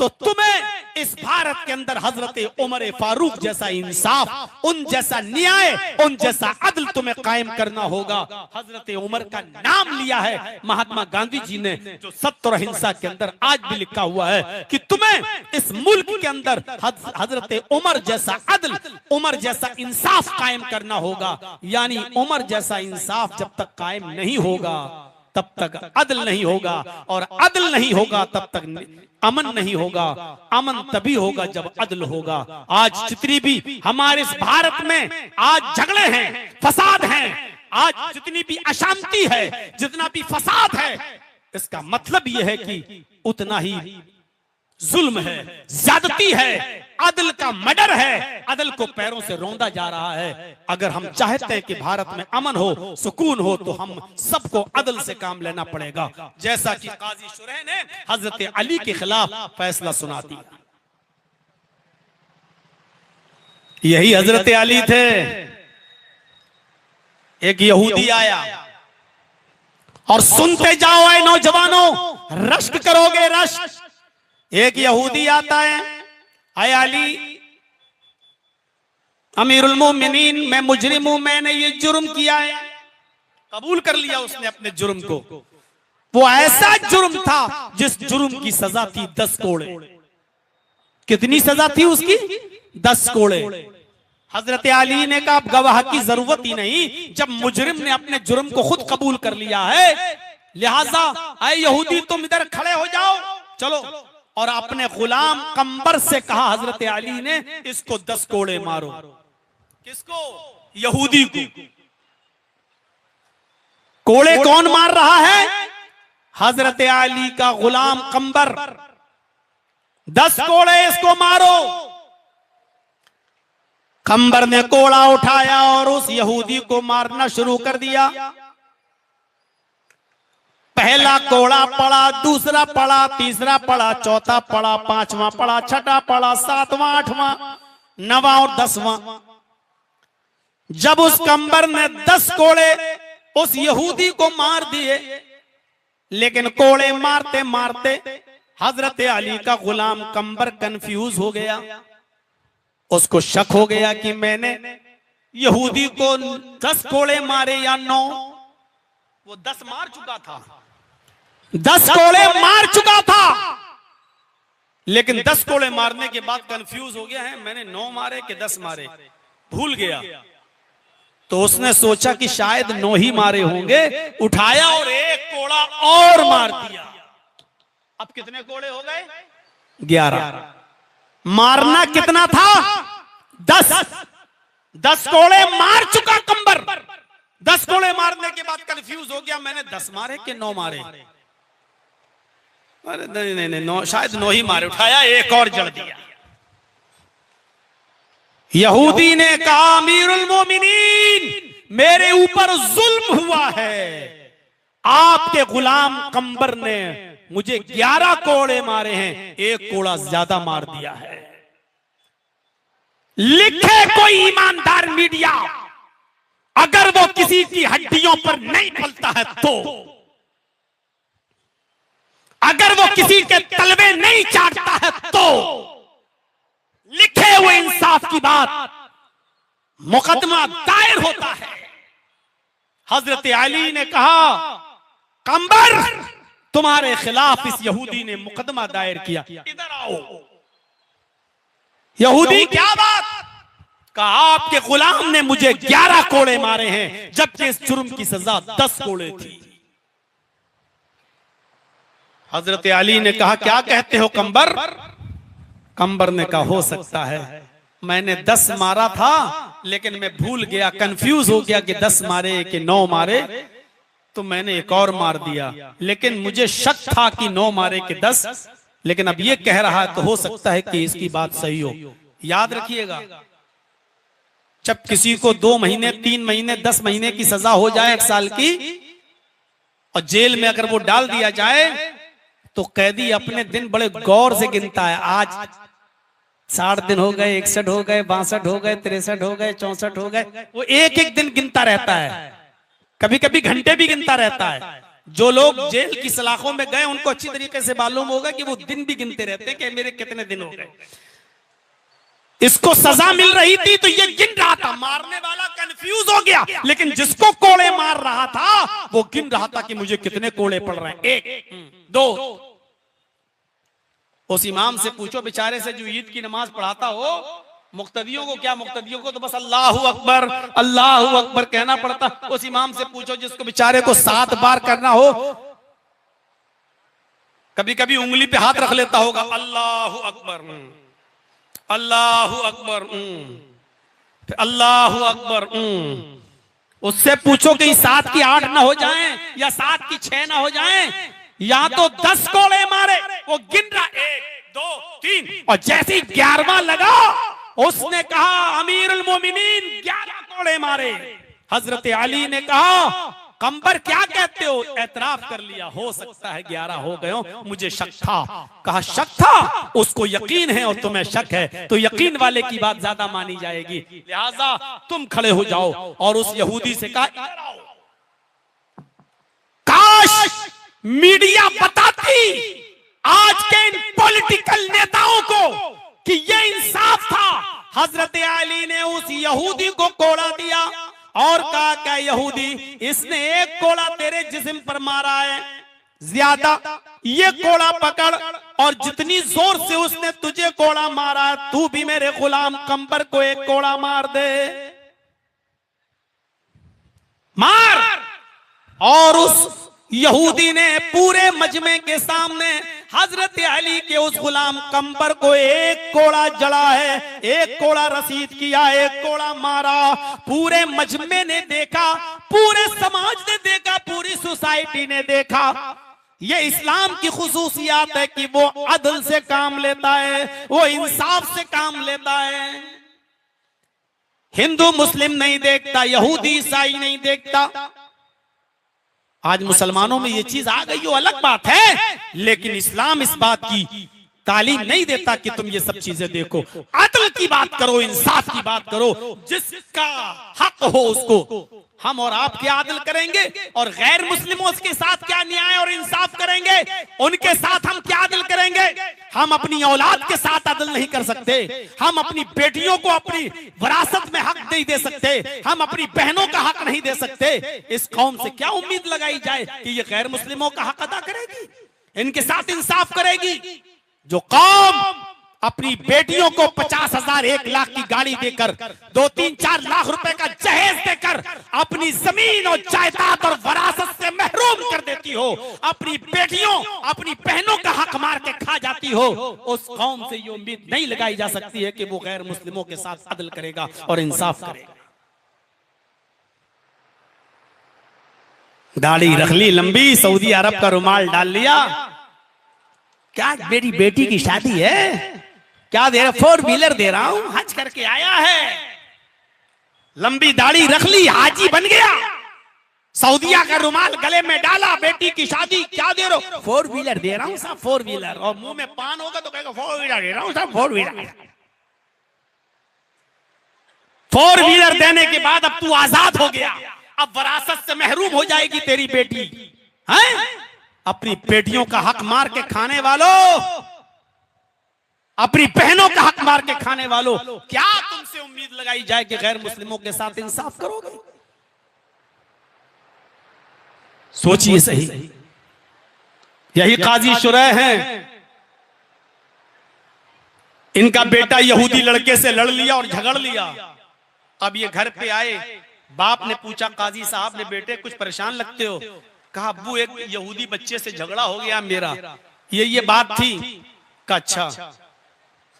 तो तुम्हें इस भारत के अंदर हजरत उमर फारूक जैसा इंसाफ, उन जैसा न्याय, उन जैसा अदल तुम्हें कायम करना होगा। हजरत उमर का नाम लिया है महात्मा गांधी जी ने, जो सत्य और अहिंसा के अंदर आज भी लिखा हुआ है कि तुम्हें इस मुल्क के अंदर हजरत उमर जैसा अदल, उमर जैसा इंसाफ कायम करना होगा। यानी उमर जैसा इंसाफ जब तक कायम नहीं होगा तब तक अदल नहीं होगा, और अदल नहीं होगा तब तक अमन नहीं होगा। अमन तभी होगा जब अदल होगा। आज जितनी भी हमारे इस भारत में आज झगड़े हैं, फसाद हैं, आज जितनी भी अशांति है, जितना भी फसाद है, इसका मतलब यह है कि उतना ही जुल्म है, ज्यादती है, अदल का मर्डर है, अदल को पैरों से रौंदा जा रहा है। अगर हम चाहते हैं कि भारत में अमन हो, सुकून हो, तो हम सबको अदल से काम लेना पड़ेगा। जैसा कि काजी शुरैह ने हजरत अली के खिलाफ फैसला सुना दिया। यही हजरत अली थे। एक यहूदी आया और सुनते जाओ ऐ नौजवानों, रश्क करोगे रश्क। एक यहूदी आता है, आय अली अमीरुल मोमिनीन, मैं मुजरिम हूं, मैंने ये जुर्म किया है। कबूल कर लिया उसने अपने जुर्म को। वो ऐसा जुर्म था जिस जुर्म की सजा थी 10 कोड़े। कितनी सजा थी उसकी? 10 कोड़े। हजरत अली ने कहा अब गवाह की जरूरत ही नहीं, जब मुजरिम ने अपने जुर्म को खुद कबूल कर लिया है, लिहाजा आए यहूदी तुम इधर खड़े हो जाओ, चलो। और अपने गुलाम कंबर से कहा हजरत अली ने, इसको 10 कोड़े मारो। किसको? यहूदी को। कोड़े कौन मार रहा है? हजरत अली का गुलाम कंबर। 10 कोड़े इसको मारो। कंबर ने कोड़ा उठाया और उस यहूदी को मारना शुरू कर दिया। पहला कोड़ा पड़ा, दूसरा पड़ा, तीसरा पड़ा, चौथा पड़ा, पांचवां पड़ा, छठा पड़ा, सातवां, आठवां, नवां और 10वां। जब उस कंबर ने 10 कोड़े उस यहूदी को मार दिए, लेकिन कोड़े मारते मारते हजरत अली का गुलाम कंबर कंफ्यूज हो गया। उसको शक हो गया कि मैंने यहूदी को 10 कोड़े मारे या 9। वो 10 मार चुका था, 10 कोड़े मार चुका था, लेकिन 10 कोड़े मारने के बाद कंफ्यूज हो गया है, मैंने 9 मारे कि 10 मारे, भूल गया। तो उसने सोचा कि शायद 9 ही मारे होंगे, उठाया और एक कोड़ा और मार दिया। अब कितने कोड़े हो गए? 11। मारना कितना था? 10। 10 कोड़े मार चुका कंबर। 10 कोड़े मारने के बाद कंफ्यूज हो गया, मैंने 10 मारे कि 9 मारे। अरे नहीं नहीं नहीं, 9, शायद 9 ही मारे। उठाया एक और जड़ दिया। यहूदी ने कहा अमीरुल मोमिनीन, मेरे ऊपर जुल्म हुआ है, आपके गुलाम कंबर ने मुझे 11 कोड़े मारे हैं, एक कोड़ा ज्यादा मार दिया है। लिखे कोई ईमानदार मीडिया, अगर वो किसी की हड्डियों पर नहीं पलता है तो, अगर वो किसी के तलवे नहीं चाटता है तो, लिखे हुए इंसाफ की बात, मुकदमा दायर होता है। हजरत अली ने कहा कंबर, तुम्हारे खिलाफ इस यहूदी ने मुकदमा दायर किया, इधर आओ। यहूदी क्या बात? कहा आपके गुलाम ने मुझे 11 कोड़े मारे हैं, जबकि इस जुर्म की सजा 10 कोड़े थी। हजरत अली ने कहा क्या कहते हो कंबर? कंबर ने कहा हो सकता है मैंने 10 मारा था, लेकिन मैं भूल गया, कंफ्यूज हो गया कि 10 मारे कि 9 मारे, तो मैंने एक और मार दिया। लेकिन मुझे शक था कि 9 मारे कि 10, लेकिन अब ये कह रहा है तो हो सकता है कि इसकी बात सही हो। याद रखिएगा, जब किसी को 2 महीने, 3 महीने, 10 महीने की सजा हो जाए, 1 साल की, और जेल में अगर वो डाल दिया जाए, तो कैदी अपने दिन बड़े गौर से गिनता है। आज 60 दिन हो गए, 61 हो गए, 62 हो गए, 63 हो गए, 64 हो गए, वो एक एक दिन गिनता रहता है, कभी कभी घंटे भी गिनता रहता है। जो लोग जेल की सलाखों में गए उनको अच्छी तरीके से मालूम होगा कि वो दिन भी गिनते रहते हैं कि मेरे कितने दिन हो गए। इसको सजा मिल रही थी तो ये गिन रहा था, मारने वाला कंफ्यूज हो गया, लेकिन जिसको कोड़े मार रहा था वो गिन रहा था कि मुझे कितने कोड़े पड़ रहे हैं, 1 2। उस इमाम से पूछो बेचारे से जो ईद की नमाज पढ़ाता हो, मुक्तदियों को क्या, मुक्तदियों को तो बस अल्लाहू अकबर कहना पड़ता। उस इमाम से पूछो जिसको बेचारे को 7 बार करना हो, कभी कभी उंगली पे हाथ रख लेता होगा, अल्लाहू अकबर अल्लाहू अकबर अल्लाहू अकबर। उससे पूछो कि 7 की 8 ना हो जाएं या 7 की 6 ना हो जाएं, या तो 10 कोड़े मारे, वो गिन रहा 1 2 3, और जैसे ही 11वां लगा उसने कहा अमीरुल मोमिनीन 11 कोड़े मारे। हजरत अली ने कहा कंबर क्या कहते हो, एतराफ कर लिया, हो सकता है 11 हो गए हो, मुझे शक था। कहा शक था, उसको यकीन है और तुम्हें शक है, तो यकीन वाले की बात ज्यादा मानी जाएगी, लिहाजा तुम खड़े हो जाओ। और उस यहूदी से कहा काश मीडिया बताती आज के इन पॉलिटिकल नेताओं को कि ये इंसाफ था। हजरत अली ने उस यहूदी को कोड़ा दिया और कहा क्या यहूदी, इसने 1 कोड़ा तेरे जिस्म पर मारा है ज्यादा, ये कोड़ा पकड़ और जितनी जोर से उसने तुझे कोड़ा मारा है तू भी मेरे गुलाम कंबर को 1 कोड़ा मार दे, मार। और उस यहूदी ने पूरे मजमे के सामने हजरत अली के उस गुलाम कंबर को 1 कोड़ा जड़ा है, 1 कोड़ा रसीद किया, 1 कोड़ा मारा। पूरे मजमे ने देखा, पूरे समाज ने देखा, पूरी सोसाइटी ने देखा। ये इस्लाम की खुसूसियात है कि वो अदल से काम लेता है, वो इंसाफ से काम लेता है। हिंदू मुस्लिम नहीं देखता, यहूदी ईसाई नहीं देखता। आज मुसलमानों में ये चीज आ गई वो अलग बात है, लेकिन इस्लाम इस बात की तालीम नहीं देता कि तुम ये सब चीजें देखो। अदल की बात करो, इंसाफ की बात करो, जिसका हक हो उसको हम और आप क्या अदल करेंगे, और गैर मुस्लिमों के साथ क्या न्याय और इंसाफ करेंगे, उनके साथ हम क्या अदल करेंगे। हम अपनी औलाद के साथ अदल नहीं कर सकते, हम अपनी बेटियों को अपनी विरासत में हक नहीं दे सकते, हम अपनी बहनों का हक नहीं दे सकते। इस कौम से क्या उम्मीद लगाई जाए कि ये गैर मुस्लिमों का हक अदा करेगी, इनके साथ इंसाफ करेगी। जो कौम अपनी बेटियों को 50,000 1 लाख की गाड़ी देकर 2-3-4 लाख रुपए का जहेज देकर अपनी जमीन और जायदाद और वरासत से महरूम कर देती हो, अपनी बेटियों अपनी बहनों का हक मार के खा जाती हो, उस कौम से ये उम्मीद नहीं लगाई जा सकती है कि वो गैर मुस्लिमों के साथ अदल करेगा और इंसाफ करेगा। दाढ़ी रख ली लंबी, सऊदी अरब का रुमाल डाल लिया, क्या मेरी बेटी की शादी है, क्या दे रहा, 4 व्हीलर दे रहा हूं, हज करके आया है, लंबी दाढ़ी रख ली, हाजी बन गया, सऊदिया का रुमाल गले में डाला, बेटी की शादी, क्या दे रहा हूं, 4 व्हीलर दे रहा हूं साहब, 4 व्हीलर, और मुंह में पान होगा तो कहेगा 4 व्हीलर दे रहा हूं साहब, 4 व्हीलर। 4 व्हीलर देने के बाद अब तू आजाद हो गया, अब वरासत से महरूम हो जाएगी तेरी बेटी, हैं? अपनी बेटियों का हक मार के खाने वालों, अपनी बहनों का हक मार के खाने वालों, क्या तुमसे उम्मीद लगाई जाए कि गैर मुस्लिमों के साथ इंसाफ करोगे? सोचिए सही। यही काजी शुरैह हैं, इनका बेटा यहूदी लड़के से लड़ लिया और झगड़ लिया। अब ये घर पे आए, बाप ने पूछा काजी साहब ने, बेटे कुछ परेशान लगते हो? कहा अब्बू एक यहूदी बच्चे से झगड़ा हो गया मेरा, ये बात थी। कहा अच्छा,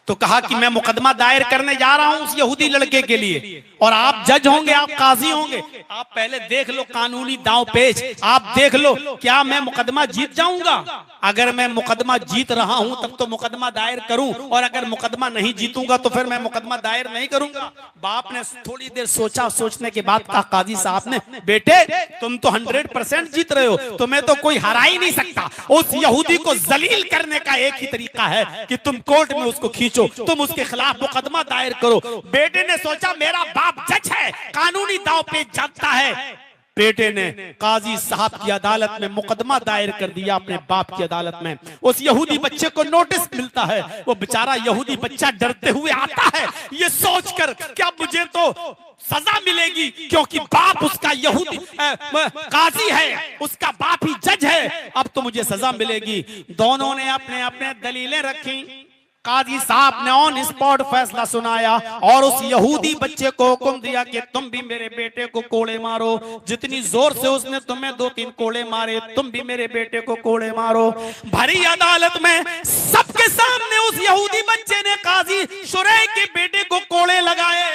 तो कहा कि मैं मुकदमा दायर करने जा रहा हूं उस यहूदी लड़के के लिए, और आप जज होंगे, आप काजी होंगे, आप पहले देख लो कानूनी दांव पेच, आप देख लो क्या मैं मुकदमा जीत जाऊंगा। अगर मैं मुकदमा जीत रहा हूं तब तो मुकदमा दायर करूं, और अगर मुकदमा नहीं जीतूंगा तो फिर मैं मुकदमा दायर नहीं करूंगा। बाप ने थोड़ी देर सोचा, सोचने के बाद कहा काजी साहब ने, बेटे तुम तो 100% जीत रहे हो, तुम्हें तो कोई हरा ही नहीं सकता। उस यहूदी को जलील करने का एक ही तरीका है कि तुम कोर्ट में उसको खींचो, तुम उसके खिलाफ मुकदमा दायर करो। बेटे ने सोचा मेरा बाप जज है, कानूनी दांव पेच जानता है, बेटे ने काजी साहब की अदालत में मुकदमा दायर कर दिया अपने बाप की अदालत में। उस यहूदी बच्चे को नोटिस मिलता है। वो बेचारा यहूदी बच्चा डरते हुए आता है, ये सोचकर क्या मुझे तो सजा मिलेगी क्योंकि बाप उसका यहूदी काजी है, उसका बाप ही जज है, अब तो मुझे सजा मिलेगी। दोनों ने अपने अपने दलीलें रखी। काजी साहब ने ऑन स्पॉट फैसला सुनाया और उस यहूदी बच्चे को हुक्म दिया कि तुम भी मेरे बेटे को कोड़े मारो। जितनी जोर से उसने तुम्हें 2-3 कोड़े मारे, तुम भी मेरे बेटे को कोड़े मारो। भरी अदालत में सबके सामने उस यहूदी बच्चे ने काजी शुरै के बेटे को कोड़े लगाए।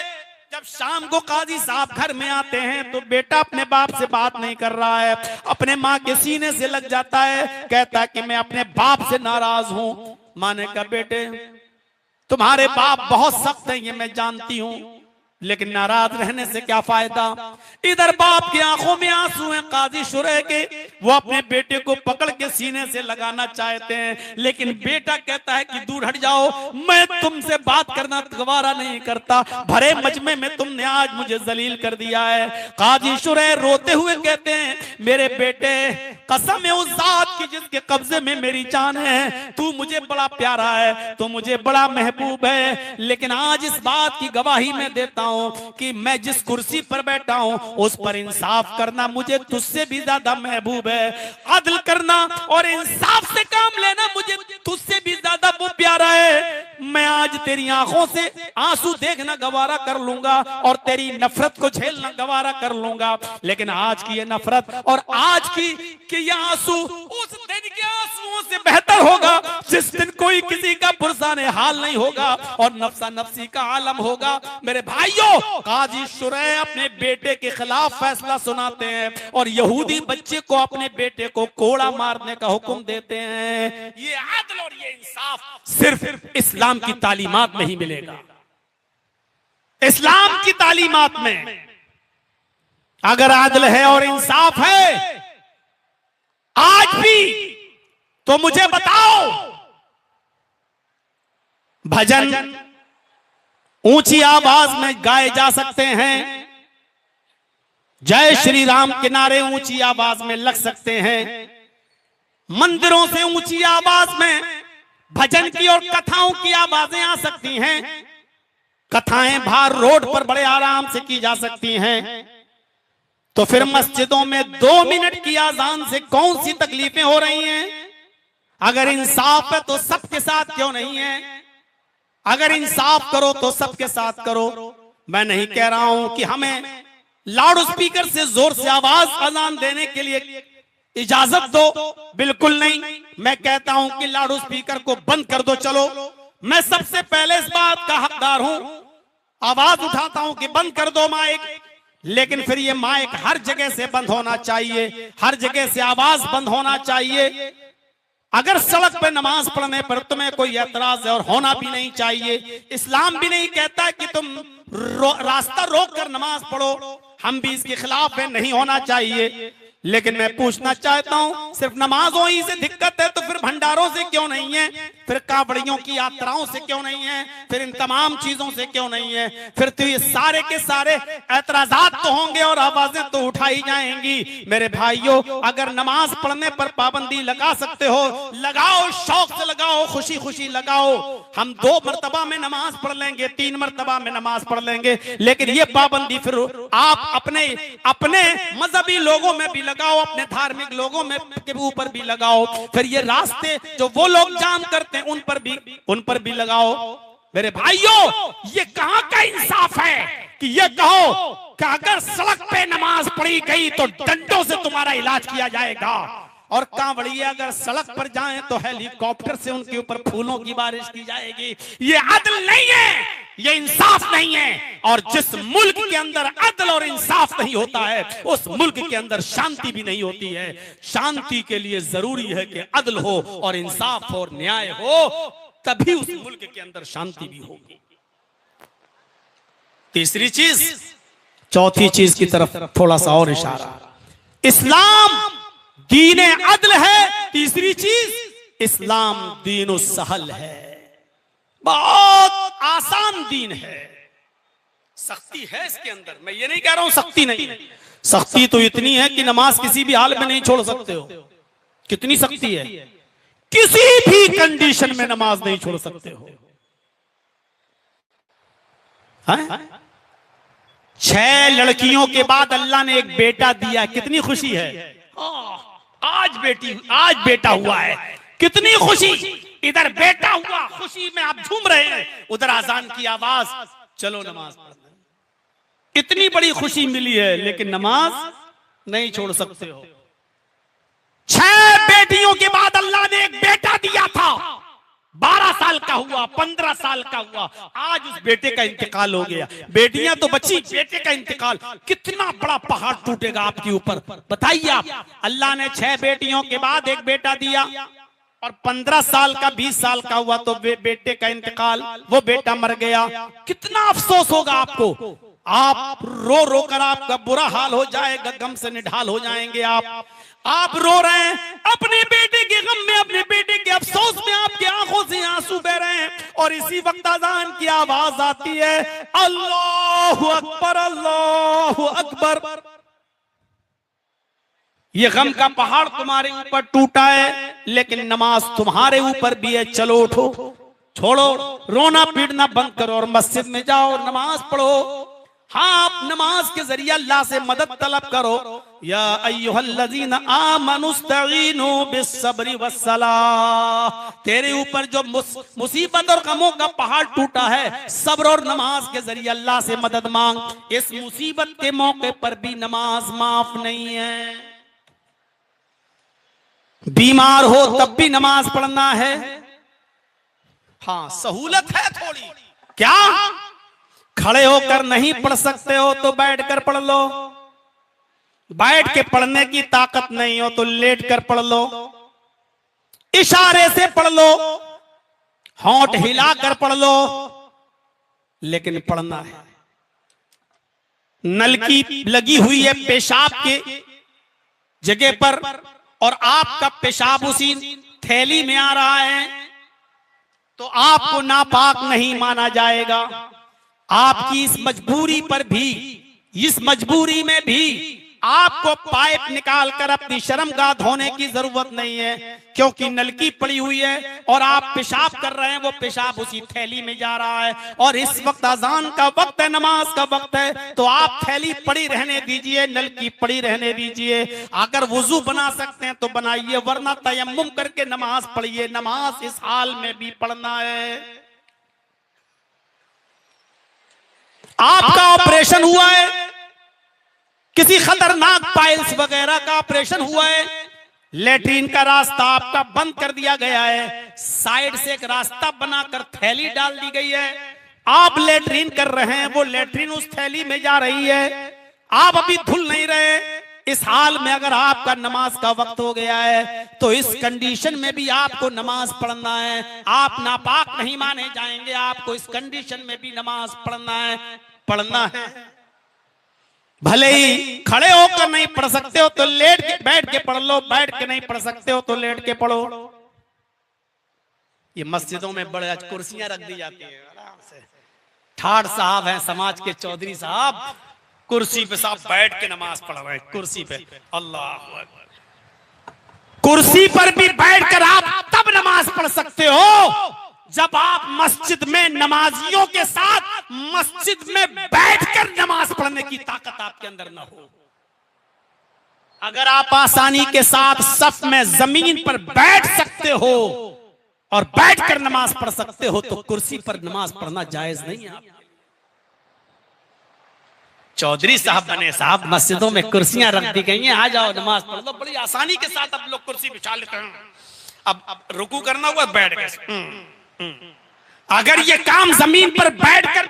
जब शाम को काजी साहब घर में आते हैं तो बेटा अपने बाप से बात नहीं कर रहा है, अपने माँ के सीने से लग जाता है, कहता है कि मैं अपने बाप से नाराज हूं। माँ ने कहा बेटे तुम्हारे बाप बहुत सख्त हैं, ये मैं जानती हूं, लेकिन नाराज रहने से क्या फायदा। इधर बाप की आंखों में आंसू हैं काजी शुरै के, वो अपने बेटे को पकड़ के सीने से लगाना चाहते हैं, लेकिन बेटा कहता है कि दूर हट जाओ, मैं तुमसे बात करना गवारा नहीं करता, भरे मजमे में तुमने आज मुझे जलील कर दिया है। काजी शुरै रोते हुए कहते हैं मेरे बेटे कसम है उस जात की जिसके कब्जे में मेरी जान है, तू मुझे बड़ा प्यारा है, तू मुझे बड़ा महबूब है, लेकिन आज इस बात की गवाही मैं देता हूं कि मैं जिस कुर्सी पर बैठा हूं उस पर इंसाफ करना मुझे तुझसे भी ज्यादा महबूब है। अदल करना और इंसाफ से काम लेना मुझे तुझसे भी ज्यादा वो प्यारा है। मैं आज तेरी आंखों से आंसू देखना गवारा कर लूंगा और तेरी नफरत को झेलना गवारा कर लूंगा, लेकिन आज की ये नफरत और आज की ये आंसू उस दिन के आंसुओं से बेहतर होगा जिस दिन कोई किसी का पुरसाने हाल नहीं होगा और नफसा नफसी का आलम होगा। मेरे भाइयों, काजी शुरै अपने बेटे के खिलाफ फैसला सुनाते हैं और यहूदी बच्चे को अपने बेटे को कोड़ा मारने का हुक्म देते हैं। ये आदल और ये इंसाफ सिर्फ इस्लाम की तालीमात में ही मिलेगा। इस्लाम की तालीमात में अगर आदल है और इंसाफ है आज भी, तो मुझे बताओ भजन ऊंची आवाज में गाए जा सकते हैं, जय श्री राम के नारे ऊंची आवाज में लग सकते हैं, मंदिरों से ऊंची आवाज में भजन की और कथाओं की आवाजें आ सकती हैं, कथाएं बाहर रोड पर बड़े आराम से की जा सकती हैं, तो फिर मस्जिदों में 2 मिनट की आजान से कौन सी तकलीफें हो रही हैं? अगर इंसाफ है तो सबके साथ क्यों नहीं है? अगर इंसाफ करो तो सबके साथ करो। मैं नहीं कह रहा हूं कि हमें लाउड स्पीकर से जोर से आवाज अजान देने के लिए इजाजत दो, बिल्कुल नहीं। मैं कहता हूं कि लाउड स्पीकर को बंद कर दो। चलो, मैं सबसे पहले इस बात का हकदार हूं, आवाज उठाता हूं कि बंद कर दो माइक, लेकिन फिर ये माइक हर जगह से बंद होना चाहिए, हर जगह से आवाज बंद होना चाहिए। अगर सड़क पे नमाज पढ़ने पर तुम्हें कोई एतराज है और होना भी नहीं चाहिए, इस्लाम भी नहीं कहता कि तुम रास्ता रोक कर नमाज पढ़ो, हम भी इसके खिलाफ है, नहीं होना चाहिए। लेकिन मैं पूछना चाहता हूं, सिर्फ नमाजों ही से दिक्कत है तो फिर भंडारों से क्यों नहीं है? फिर कावड़ियों की यात्राओं से क्यों नहीं है? फिर इन तमाम चीजों से क्यों नहीं है? फिर तो ये सारे के सारे एतराजात तो होंगे और आवाजें तो उठाई जाएंगी। मेरे भाइयों, अगर नमाज पढ़ने पर पाबंदी लगा सकते हो, लगाओ, शौक से लगाओ, खुशी खुशी लगाओ। हम 2 मरतबा में नमाज पढ़ लेंगे, 3 मरतबा में नमाज पढ़ लेंगे, लेकिन ये पाबंदी फिर आप अपने मजहबी लोगों में भी लगाओ, अपने धार्मिक लोगों में के ऊपर भी लगाओ। फिर ये रास्ते जो वो लोग जाम करते हैं उन पर भी लगाओ। मेरे भाइयों, ये कहां का इंसाफ है कि ये कहो कि अगर सड़क पे नमाज पढ़ी गई तो डंडों से तुम्हारा इलाज किया जाएगा, और कांवड़िया अगर सड़क पर जाएं तो हेलीकॉप्टर से उनके ऊपर फूलों की बारिश की जाएगी। ये अदल नहीं है, ये इंसाफ नहीं है। और जिस मुल्क के अंदर अदल और इंसाफ नहीं होता है उस मुल्क के अंदर शांति भी नहीं होती है। शांति के लिए जरूरी है कि अदल हो और इंसाफ हो और न्याय हो, तभी उस मुल्क के अंदर शांति भी होगी। तीसरी चीज, चौथी चीज की तरफ थोड़ा सा और इशारा, इस्लाम दीन अदल है। तीसरी चीज, इस्लाम दीन सहल है, बहुत आसान दीन है। सख्ती है इसके अंदर, मैं ये नहीं कह रहा हूं सख्ती नहीं है। सख्ती तो इतनी है कि नमाज किसी भी हाल में नहीं छोड़ सकते हो। कितनी सख्ती है, किसी भी कंडीशन में नमाज नहीं छोड़ सकते हो। 6 लड़कियों के बाद अल्लाह ने एक बेटा दिया, कितनी खुशी है। आज बेटा हुआ है, कितनी खुशी। इधर बेटा हुआ, खुशी में आप झूम रहे हैं, उधर अजान की आवाज, चलो नमाज पढ़ना। इतनी बड़ी खुशी मिली है, लेकिन नमाज नहीं छोड़ सकते हो। 6 बेटियों के बाद अल्लाह ने एक बेटा दिया था, 12 साल का हुआ, 15 साल का हुआ, आज उस बेटे का इंतकाल हो गया। बेटियां तो बची, बेटे का इंतकाल, कितना बड़ा पहाड़ टूटेगा आपके ऊपर, बताइए आप। अल्लाह ने 6 बेटियों के बाद एक बेटा दिया, और 15 साल का 20 साल का हुआ तो बेटे का इंतकाल, वो बेटा मर गया। कितना अफसोस होगा आपको, आप रो रो कर आपका बुरा हाल हो जाएगा, गम से निढाल हो जाएंगे आप रो रहे हैं अपने बेटे के गम में, अपने बेटे के अफसोस में, आपकी आंखों से आंसू बह रहे हैं, और इसी वक्त अज़ान की आवाज आती है, अल्लाहु अकबर, अल्लाहु अकबर। ये गम का पहाड़ तुम्हारे ऊपर टूटा है, लेकिन नमाज तुम्हारे ऊपर भी है। चलो उठो, छोड़ो रोना पीटना बंद करो और मस्जिद में जाओ, नमाज पढ़ो। हाँ, आप नमाज के जरिए अल्लाह से मदद तलब करो। या अय्युहल्लज़ीना आमनुस्तईनु बिस्सब्रि वस्सलाह। तेरे ऊपर जो मुसीबत और गमों का पहाड़ टूटा है, सब्र और नमाज के जरिए अल्लाह से मदद मांग। इस मुसीबत के मौके पर भी नमाज माफ नहीं है। बीमार हो तब भी नमाज पढ़ना है। हाँ, सहूलत है थोड़ी, क्या खड़े होकर नहीं पढ़ सकते हो तो बैठकर पढ़ लो, बैठ के पढ़ने की ताकत नहीं हो तो लेट कर पढ़ लो, इशारे से पढ़ लो, होंठ हिलाकर पढ़ लो, लेकिन पढ़ना है। नलकी लगी हुई है पेशाब के जगह पर, और आपका पेशाब उसी थैली में आ रहा है, तो आपको नापाक नहीं माना जाएगा। आपकी इस मजबूरी पर भी, इस मजबूरी में भी आपको पाइप निकाल कर अपनी शर्मगाह धोने की जरूरत नहीं है, क्योंकि नलकी पड़ी हुई है और आप पेशाब कर रहे हैं, वो पेशाब उसी थैली में जा रहा है। और इस वक्त अजान का वक्त है, नमाज का वक्त है, तो आप थैली पड़ी रहने दीजिए, नलकी पड़ी रहने दीजिए। अगर वुजू बना सकते हैं तो बनाइए, वरना तयम्मुम करके नमाज पढ़िए। नमाज इस हाल में भी पढ़ना है। आपका ऑपरेशन हुआ है, किसी खतरनाक पाइल्स वगैरह का ऑपरेशन हुआ है, लेटरिन का रास्ता आपका बंद कर दिया गया है, साइड से एक रास्ता बनाकर थैली डाल दी गई है, आप लेटरिन कर रहे हैं, वो लेटरिन उस थैली में जा रही है, आप अभी धुल नहीं रहे। इस हाल में अगर आपका नमाज का वक्त हो गया है, तो इस कंडीशन में भी आपको नमाज पढ़ना है। आप नापाक नहीं माने जाएंगे, आपको इस कंडीशन में भी नमाज पढ़ना है। भले ही खड़े होकर नहीं पढ़ सकते हो तो लेट के बैठ के पढ़ लो, बैठ के नहीं पढ़ सकते हो तो लेट के पढ़ो। ये मस्जिदों में बड़े आज कुर्सियां रख दी जाती है, आराम से ठाड़ साहब हैं समाज के, चौधरी साहब कुर्सी पे साहब बैठ के नमाज पढ़ रहे हैं, कुर्सी पे। अल्लाह, कुर्सी पर भी बैठकर आप तब नमाज पढ़ सकते हो जब आप मस्जिद में नमाजियों के साथ मस्जिद में बैठकर नमाज पढ़ने की ताकत आपके अंदर न हो। अगर आप आसानी के साथ सफ में जमीन पर बैठ सकते हो और बैठकर नमाज पढ़ सकते हो, तो कुर्सी पर नमाज पढ़ना जायज नहीं है। चौधरी साहब बने साहब, मस्जिदों में कुर्सियां रख दी गई हैं, आ जाओ नमाज पढ़ लो। बड़ी आसानी के साथ अब लोग कुर्सी बिछा लेते हैं। अब रुकू करना हुआ बैठ गए। अगर ये काम जमीन पर बैठकर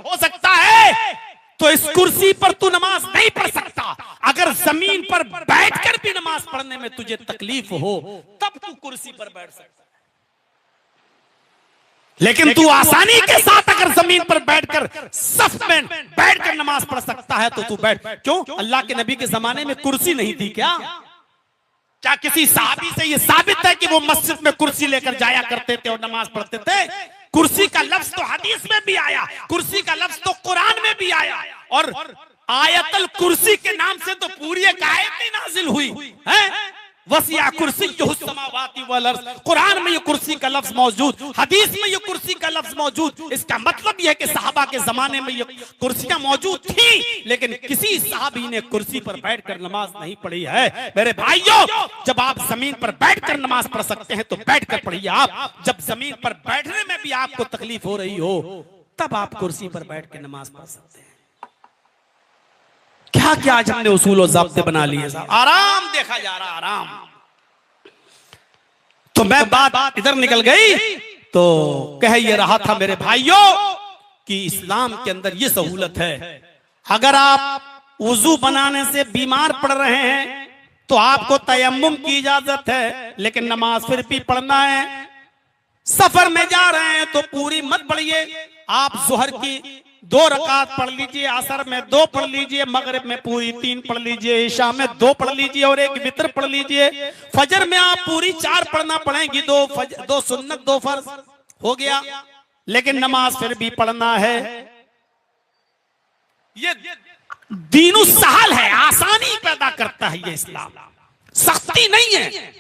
हो सकता है, तो इस कुर्सी पर तू नमाज नहीं पढ़ सकता। अगर जमीन पर बैठकर भी नमाज पढ़ने में तुझे तकलीफ हो, तब तू कुर्सी पर बैठ सकता। लेकिन तू आसानी के साथ अगर जमीन पर बैठकर सफ में बैठकर नमाज पढ़ सकता है तो तू बैठ। क्यों? अल्लाह के नबी के जमाने में कुर्सी नहीं थी क्या? क्या किसी साहबी से ये साबित है कि वो मस्जिद में कुर्सी लेकर जाया करते थे और नमाज पढ़ते थे? कुर्सी का लफ्ज तो हदीस में भी आया, कुर्सी का लफ्ज तो कुरान में भी आया, और आयतल कुर्सी के नाम से तो पूरी एक आयत ही नाजिल हुई है। वसिया कुर्सिय्युहु समावाति वल अर्ज़, कुरान में ये कुर्सी का लफ्ज मौजूद, हदीस में ये कुर्सी का लफ्ज मौजूद। इसका मतलब यह है कि सहाबा के जमाने में ये कुर्सियां मौजूद थी, लेकिन किसी सहाबी ने कुर्सी पर बैठकर नमाज नहीं पढ़ी है। मेरे भाइयों, जब आप जमीन पर बैठकर नमाज पढ़ सकते हैं तो बैठकर पढ़िए। आप जब जमीन पर बैठने में भी आपको तकलीफ हो रही हो, तब आप कुर्सी पर बैठ के नमाज पढ़ सकते हैं। क्या क्या आज हमने उसूल और ज़ाब्ते बना लिए साहब, आराम देखा जा रहा, आराम। तो मैं बात इधर निकल गई, तो कह ये रहा था मेरे भाइयों कि इस्लाम के अंदर ये सहूलत है। अगर आप वुजू बनाने से बीमार पड़ रहे हैं तो आपको तयम्मुम की इजाजत है, लेकिन नमाज फिर भी पढ़ना है। सफर में जा रहे हैं तो पूरी मत पढ़िए, आप जोहर की 2 रकात पढ़ लीजिए, असर में 2 पढ़ लीजिए, मगरिब में पूरी 3 पढ़ लीजिए, ईशा में 2 पढ़ लीजिए और 1 वितर पढ़ लीजिए। फजर में आप पूरी 4 पढ़ना पड़ेगी, 2 सुन्नत 2 फर्ज हो गया, लेकिन नमाज फिर भी पढ़ना है। ये दीनु सहल है, आसानी पैदा करता है ये इस्लाम, सख्ती नहीं है,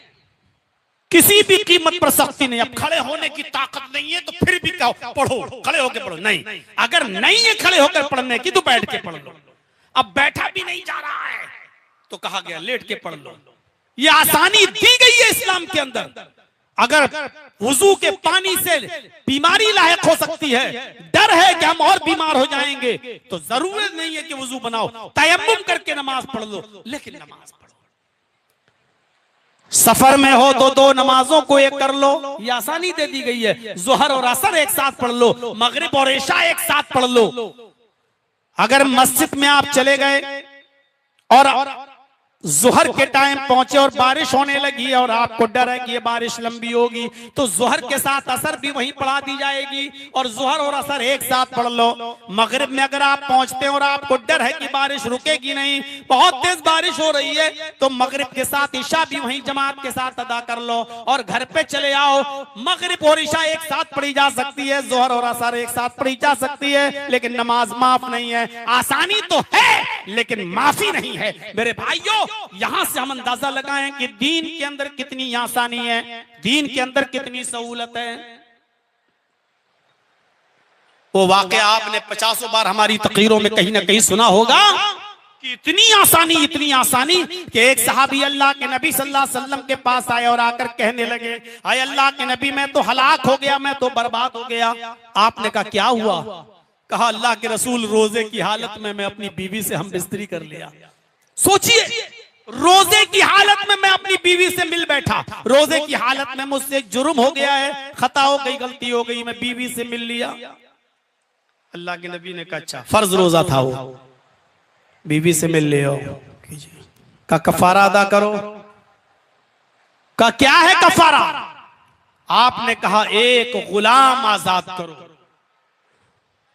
किसी भी कीमत पर सख्ती नहीं। अब खड़े होने की ताकत नहीं है तो फिर भी कहो पढ़ो, खड़े होकर पढ़ो, नहीं। अगर नहीं है खड़े होकर पढ़ने की तो बैठ के पढ़ लो। अब बैठा भी नहीं जा रहा है तो कहा गया लेट के पढ़ लो। ये आसानी दी गई है इस्लाम के अंदर। अगर वुजू के पानी से बीमारी लायक हो सकती है, डर है कि हम और बीमार हो जाएंगे, तो जरूरत नहीं है कि वुजू बनाओ, तयम्मुम करके नमाज पढ़ लो, लेकिन नमाज पढ़ो। सफर में हो तो 2 नमाजों को एक कर लो, ये आसानी दे दी गई है। जोहर और असर एक साथ पढ़ लो, मगरिब और इशा एक साथ पढ़ लो। अगर मस्जिद में आप चले गए और जोहर के टाइम पहुंचे और बारिश होने लगी और आपको डर है कि ये बारिश लंबी होगी, तो जोहर के साथ असर भी वहीं पढ़ा दी जाएगी और जोहर और असर एक साथ पढ़ लो। मगरिब में अगर आप पहुंचते हैं और आपको डर है कि बारिश रुकेगी नहीं, बहुत तेज बारिश हो रही है, तो मगरिब के साथ इशा भी वहीं जमात के साथ अदा कर लो और घर पे चले आओ। मगरिब और इशा एक साथ पढ़ी जा सकती है, जोहर और असर एक साथ पढ़ी जा सकती है, लेकिन नमाज माफ नहीं है। आसानी तो है लेकिन माफी नहीं है। मेरे भाइयों, यहां से हम अंदाजा लगाएं कि दीन के अंदर कितनी आसानी है, दीन के अंदर कितनी सहूलत है। वो वाकया आपने 50 बार हमारी तकरीरों में कहीं ना कहीं सुना होगा कि इतनी आसानी कि एक सहाबी अल्लाह के नबी सल्लल्लाहु अलैहि वसल्लम के पास आए और आकर कहने लगे, आए अल्लाह के नबी, मैं तो हलाक हो गया, मैं तो बर्बाद हो गया। आपने कहा क्या हुआ? कहा अल्लाह के रसूल, रोजे की हालत में मैं अपनी बीवी से हम बिस्तरी कर लिया। सोचिए, रोजे की हालत में मैं अपनी बीवी से मिल बैठा, रोजे की हालत में मुझसे एक जुर्म हो गया है, खता हो गई, गलती हो गई, मैं बीवी से मिल लिया। अल्लाह के नबी ने कहा अच्छा, फर्ज रोजा था वो, बीवी से मिल ले, का कफारा अदा करो। का क्या है कफारा? आपने कहा एक गुलाम आजाद करो।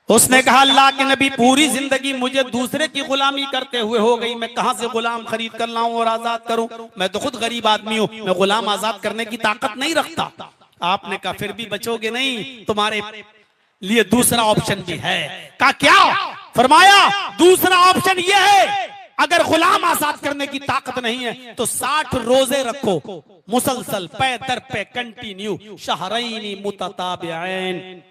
उसने कहा अल्लाह के नबी, पूरी जिंदगी मुझे दूसरे की गुलामी करते हुए हो गई, मैं कहां से गुलाम खरीद कर लाऊं और आजाद करूं? मैं तो खुद गरीब आदमी हूं, मैं गुलाम आजाद करने की ताकत नहीं रखता। आपने कहा फिर भी बचोगे नहीं, तुम्हारे लिए दूसरा ऑप्शन भी है। कहा क्या? फरमाया दूसरा ऑप्शन यह है, अगर गुलाम आजाद करने की ताकत नहीं है तो 60 रोजे रखो मुसलसल, पे दर पे, कंटिन्यू, शहरैनी मुतताबिऐन।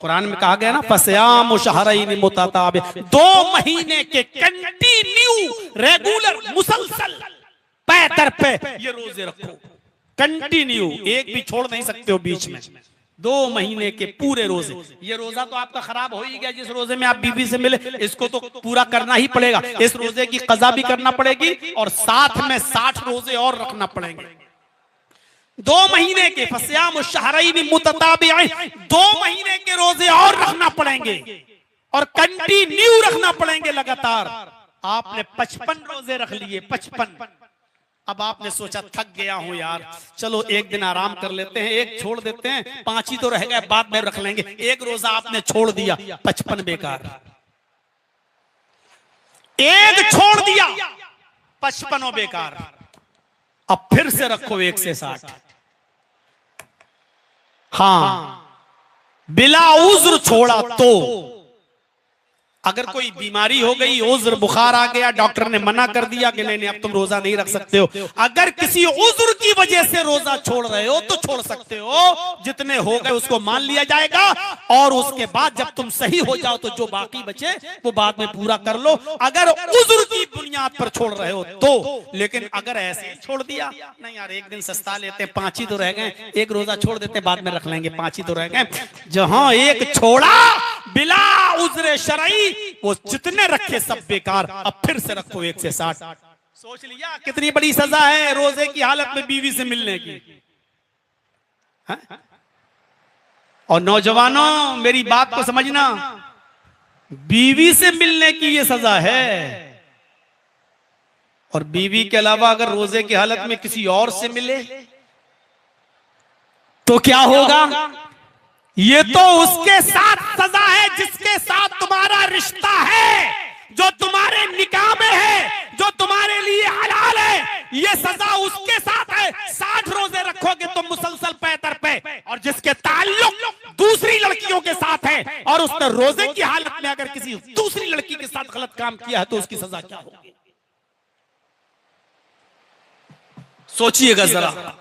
कुरान में कहा गया ना, फसयाम शहरैन मुतताबि, 2 महीने के कंटिन्यू, रेगुलर, मुसलसल, पे दर पे ये रोजे रखो, कंटिन्यू, एक भी छोड़ नहीं सकते हो बीच में। 2 महीने के पूरे रोजे। ये रोजा तो आपका खराब हो ही गया, जिस रोजे में आप बीवी से मिले, इसको तो पूरा करना ही पड़ेगा। इस रोजे की कज़ा भी करना पड़ेगी और साथ में 60 रोजे और रखना पड़ेंगे। 2 महीने के, फस्याम शहरैन मुतताबिऐन, 2 महीने के रोजे और रखना पड़ेंगे और कंटिन्यू रखना पड़ेंगे लगातार। आपने 55 रोजे रख लिए, 55। अब आपने सोचा थक गया हूं यार, चलो एक दिन आराम कर लेते हैं, एक छोड़ देते हैं, 5 ही तो रह गए, बाद में रख लेंगे। एक रोजा आपने छोड़ दिया, 55 बेकार। एक छोड़ दिया, 55 बेकार। अब फिर से रखो 1 से 60। हाँ, बिला उज्र छोड़ा तो, अगर कोई बीमारी हो गई, उज्र बुखार आ गया, डॉक्टर ने मना कर दिया कि नहीं नहीं अब तुम रोजा नहीं रख सकते हो, अगर किसी उज्र की वजह से रोजा छोड़ रहे हो तो छोड़ सकते हो, जितने हो गए उसको मान लिया जाएगा, और उसके बाद जब तुम सही हो जाओ तो जो बाकी बचे वो बाद में पूरा कर लो, अगर उज्र की बुनियाद पर छोड़ रहे हो तो। लेकिन अगर ऐसे ही छोड़ दिया, नहीं यार एक दिन सस्ता लेते हैं, 5 ही तो रह गए, एक रोजा छोड़ देते बाद में रख लेंगे, 5 ही तो रह गए, जहां एक छोड़ा बिला उज्र शरई, वो जितने रखे सब बेकार, अब फिर से रखो 1 से 60। सोच लिया कितनी बड़ी सजा है रोजे की हालत में बीवी से मिलने की। हा? और नौजवानों मेरी बात को समझना, बीवी से मिलने की ये सजा है, और बीवी के अलावा अगर रोजे की हालत में किसी और से मिले तो क्या होगा? ये तो उसके साथ सजा है जिसके साथ तुम्हारा रिश्ता है, जो तुम्हारे निकाह में है, जो तुम्हारे लिए हलाल है, ये सजा उसके साथ है। 60 रोजे रखोगे तुम मुसलसल पैतर पे, और जिसके ताल्लुक दूसरी लड़कियों के साथ है, और उसने रोजे की हालत में अगर किसी दूसरी लड़की के साथ गलत काम किया है तो उसकी सजा क्या होगी? सोचिएगा जरा,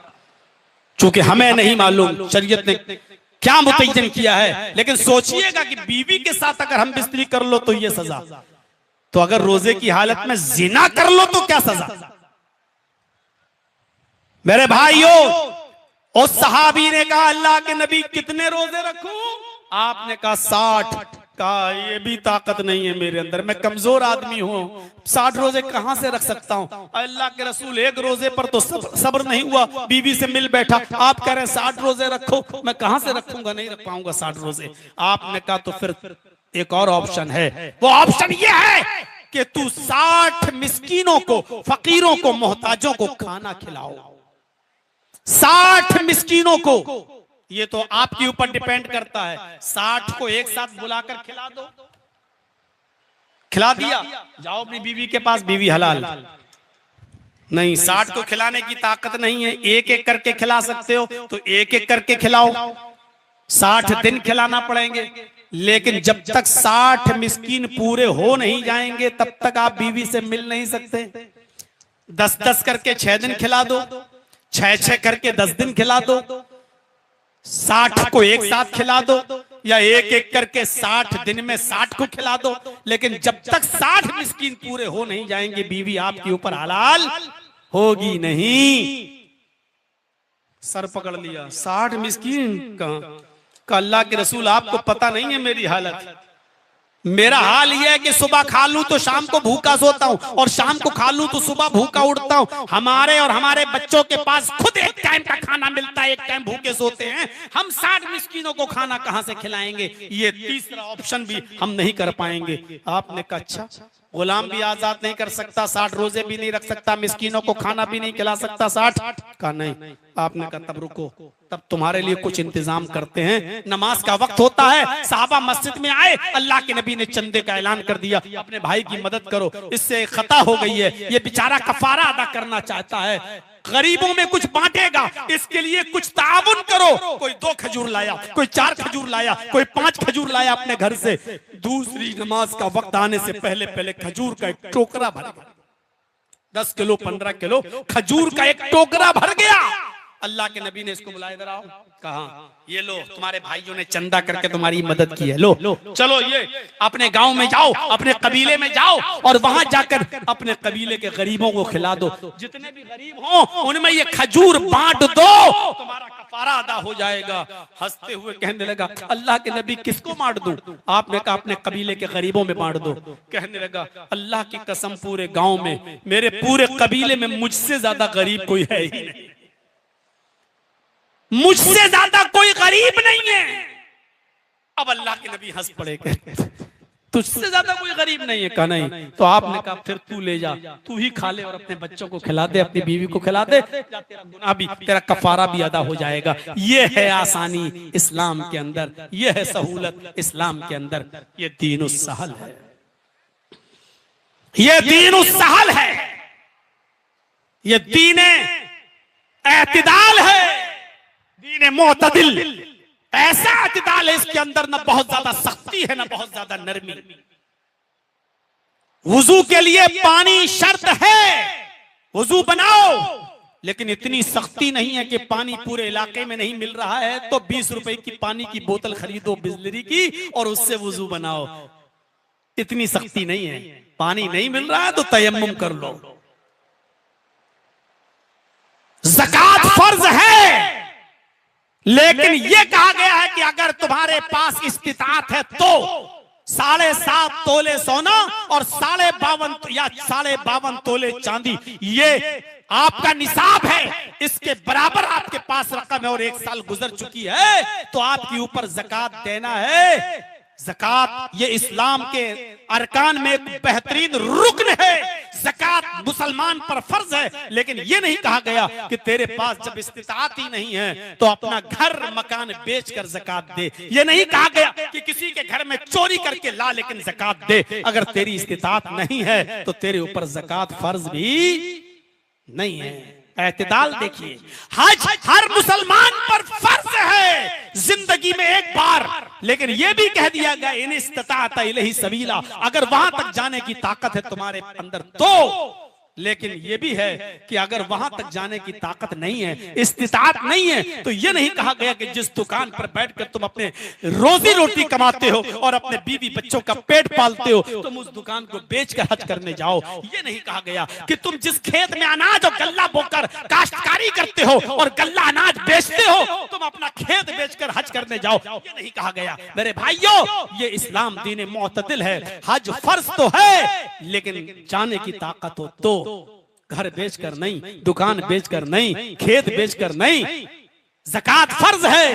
चूंकि हमें नहीं मालूम शरीयत ने क्या मुतय्यन किया है, लेकिन सोचिएगा कि बीवी के साथ अगर हम बिस्तरी कर लो तो ये सजा, तो अगर रोजे की हालत में जिना कर लो तो क्या सजा? मेरे भाइयों, उस सहाबी ने कहा अल्लाह के नबी कितने रोजे रखूं? आपने कहा 60। कहा ये भी ताकत नहीं है मेरे अंदर, मैं कमजोर आदमी हूं, 60 रोजे कहां से रख सकता हूं? अल्लाह के रसूल एक रोजे पर तो सब्र नहीं हुआ, बीवी से मिल बैठा, आप कह रहे हैं 60 रोजे रखो, मैं कहां से रखूंगा, नहीं रख पाऊंगा 60 रोजे। आपने कहा तो फिर एक और ऑप्शन है, वो ऑप्शन ये है कि तू 60 मिस्कीनों को, फकीरों को, मोहताजों को खाना खिलाओ। 60 मिस्कीनों को, ये तो आपके ऊपर डिपेंड करता है, 60 को एक साथ बुलाकर खिला दो, खिला दिया, जाओ अपनी बीवी के पास, बीवी हलाल। नहीं, 60 को खिलाने की ताकत नहीं है, एक एक करके खिला सकते हो तो एक एक करके खिलाओ, 60 दिन खिलाना पड़ेंगे, लेकिन जब तक 60 मिस्कीन पूरे हो नहीं जाएंगे तब तक आप बीवी से मिल नहीं सकते। 10-10 करके 6 दिन खिला दो, 6-6 करके 10 दिन खिला दो, 60 को एक साथ खिला दो, या एक एक करके 60 दिन में 60 को खिला दो, लेकिन जब तक 60 मिस्कीन पूरे हो नहीं जाएंगे बीवी आपके ऊपर हलाल होगी नहीं। सर पकड़ लिया, 60 मिस्कीन का अल्लाह के रसूल आपको पता नहीं है मेरी हालत, मेरा हाल यह है कि सुबह खा लूं तो शाम को भूखा सोता हूं, और शाम को खा लूं तो सुबह भूखा उठता हूं। हमारे और हमारे बच्चों के पास खुद एक टाइम का खाना मिलता है, एक टाइम भूखे सोते हैं, हम 60 मिस्कीनों को खाना कहां से खिलाएंगे? ये तीसरा ऑप्शन भी हम नहीं कर पाएंगे। आपने कहा अच्छा, गुलाम भी आजाद नहीं कर सकता, 60 रोजे भी नहीं रख सकता, मिस्कीनों को खाना भी नहीं खिला सकता 60 का? नहीं। आपने कहा तब रुको, तब तुम्हारे लिए कुछ इंतजाम करते हैं। नमाज का वक्त होता है, साहबा मस्जिद में आए, अल्लाह के नबी ने चंदे का ऐलान कर दिया, अपने भाई की मदद करो, इससे खता हो गई है, ये बेचारा कफारा अदा करना चाहता है, गरीबों में कुछ बांटेगा, इसके लिए कुछ ताउन करो। कोई 2 खजूर लाया, कोई 4 खजूर लाया, कोई 5 खजूर लाया अपने घर से। दूसरी नमाज का वक्त आने से पहले पहले खजूर का एक टोकरा भर गया, 10 किलो 15 किलो खजूर का एक टोकरा भर गया। अल्लाह के नबी ने इसको बुलाया, इधर आओ, कहा ये लो, तुम्हारे भाइयों ने चंदा करके तुम्हारी मदद की है, लो चलो ये अपने गांव में जाओ, अपने कबीले में जाओ, और वहां जाकर अपने कबीले के गरीबों को खिला दो, जितने भी गरीब हों उनमें ये खजूर बांट दो, तुम्हारा कफारा अदा हो जाएगा। हंसते हुए कहने लगा अल्लाह के नबी किसको बांट दूं? आपने कहा अपने कबीले के गरीबों में बांट दो। कहने लगा अल्लाह की कसम, पूरे गांव में, मेरे पूरे कबीले में मुझसे ज्यादा गरीब कोई है ही नहीं, मुझसे ज्यादा कोई गरीब नहीं है। अब अल्लाह के नबी हंस पड़े, तुझसे ज्यादा कोई गरीब नहीं है? कहा नहीं। तो आपने कहा फिर तू ले जा, तू ही खा ले और अपने बच्चों को खिला दे, अपनी बीवी को खिला दे, तेरा गुनाह भी, तेरा कफारा भी अदा हो जाएगा। ये है आसानी इस्लाम के अंदर, ये है सहूलत इस्लाम के अंदर, ये दीनुस सहल है, ये दीनुस सहल है, ये दीने एतिदाल है, दीन मोतदिल। ऐसा एतिदाल है इसके अंदर, ना बहुत ज्यादा सख्ती है ना बहुत ज्यादा नरमी। वुजू के लिए पानी शर्त है, वुजू बनाओ, लेकिन इतनी सख्ती नहीं है कि पानी पूरे इलाके में नहीं मिल रहा है तो 20 रुपए की पानी की बोतल खरीदो बिस्लरी की और उससे वुजू बनाओ। इतनी सख्ती नहीं है। पानी नहीं मिल रहा है तो तयम्मुम कर लो। ज़कात फर्ज है, लेकिन यह कहा गया है कि अगर तुम्हारे पास इस्तिताअत है तो 7.5 तोले सोना और 52.5 या 52.5 तोले चांदी, ये आपका निसाब है। इसके बराबर आपके पास रकम है और 1 साल गुजर चुकी है तो आपके ऊपर ज़कात देना है। ज़कात ये इस्लाम के अरकान में एक बेहतरीन रुकन है। ज़कात मुसलमान पर फर्ज है, लेकिन ये नहीं कहा गया कि तेरे पास जब इस्तिताअत ही नहीं है तो अपना घर मकान बेचकर ज़कात दे। ये नहीं कहा गया कि किसी के घर में चोरी करके ला लेकिन ज़कात दे। अगर तेरी इस्तिताअत नहीं है तो तेरे ऊपर ज़कात फर्ज भी नहीं है। एतदाल देखिए, हज हर मुसलमान पर फर्ज है जिंदगी में एक बार, लेकिन यह भी कह दिया गया इन इस्तताअत इलैहि सबीला, अगर वहां तक जाने की ताकत है तुम्हारे अंदर तो। लेकिन यह भी है कि अगर वहां तक जाने की ताकत नहीं है, इस्तिताअत नहीं है, तो यह नहीं कहा गया कि जिस दुकान पर बैठकर तुम अपने रोजी रोटी कमाते हो और अपने बीवी बच्चों का पेट पालते हो तुम उस दुकान को बेचकर हज करने जाओ। यह नहीं कहा गया कि तुम जिस खेत में अनाज और गल्ला बोकर काश्तकारी करते हो और गल्ला अनाज बेचते हो तुम अपना खेत बेचकर हज करने जाओ। यह नहीं कहा गया। मेरे भाइयों, ये इस्लाम दीन मुअतदिल है। हज फर्ज तो है, लेकिन जाने की ताकत हो तो। घर बेचकर नहीं, दुकान बेचकर नहीं, खेत बेचकर नहीं। ज़कात फर्ज है,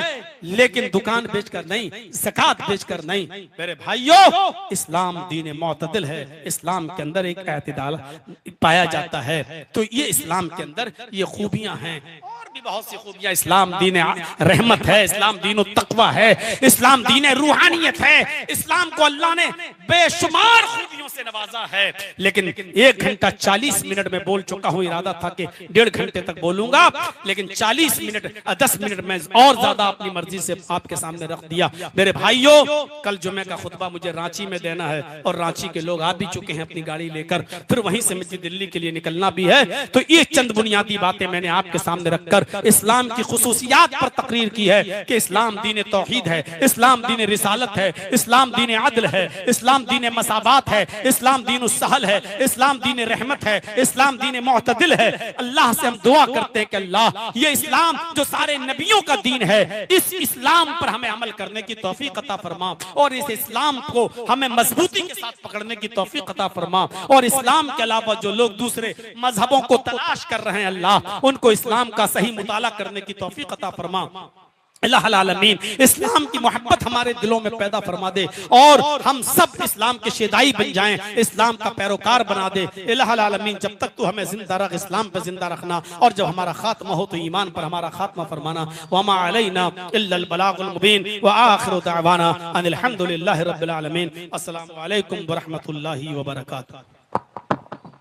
लेकिन दुकान बेचकर नहीं, ज़कात बेचकर नहीं। मेरे भाइयों, इस्लाम दीन मुअतदिल है। इस्लाम के अंदर एक एतदाल पाया जाता है। तो ये इस्लाम के अंदर ये खूबियां हैं और भी बहुत सी खूबियां। इस्लाम दीन रहमत है, इस्लाम दीन तक़वा है, इस्लाम दीन रूहानियत है। इस्लाम को अल्लाह ने बेशुमार खूबियों से नवाजा है। लेकिन 1 घंटा 40 मिनट में बोल चुका हूं। इरादा था कि 1.5 घंटे तक बोलूंगा, लेकिन 40 मिनट 10 मिनट में और ज्यादा अपनी मर्जी से आपके सामने रख दिया। मेरे भाइयों, कल जुमे का खुतबा मुझे रांची में देना है और रांची के लोग आ भी चुके हैं अपनी गाड़ी लेकर, फिर वहीं से मुझे दिल्ली के लिए निकलना भी है। तो ये चंद बुनियादी बातें मैंने आपके सामने रखकर इस्लाम की खुसूसियात पर तकरीर की है कि इस्लाम दीन तौहीद है, इस्लाम दीन रिसालत है, इस्लाम दीन अदल है, इस्लाम दीन मसाबात है, इस्लाम दीन सहल है, इस्लाम दीन रहमत है, इस्लाम दीन मुअतदिल है। अल्लाह से हम दुआ करते हैं कि अल्लाह ये इस्लाम जो सारे नबियों का दीन है, इस इस्लाम पर हमें अमल करने की तौफीक अता फरमा और इस इस्लाम को हमें मजबूती के साथ पकड़ने की तौफीक अता फरमा। और इस्लाम के अलावा जो लोग दूसरे मजहबों को तलाश कर रहे हैं, अल्लाह उनको इस्लाम का सही मुताला करने की तौफीक अता फरमा। अल्लाह आलमीन इस्लाम की मोहब्बत हमारे दिलों में पैदा फरमा दे और हम सब इस्लाम के शेदाई बन जाएं, इस्लाम का पैरोकार बना दे। अल्लाह आलमीन जब तक तू हमें जिंदा रख, इस्लाम पर जिंदा रखना, और जब हमारा खात्मा हो तो ईमान पर हमारा खात्मा फरमाना। वमा अलैना इल्लल बलागुल मुबीन व आखिरु दअवाना अनिल हम्दुलिल्लाहि रब्बिल आलमीन। अस्सलामु अलैकुम व रहमतुल्लाहि व बरकातुहू।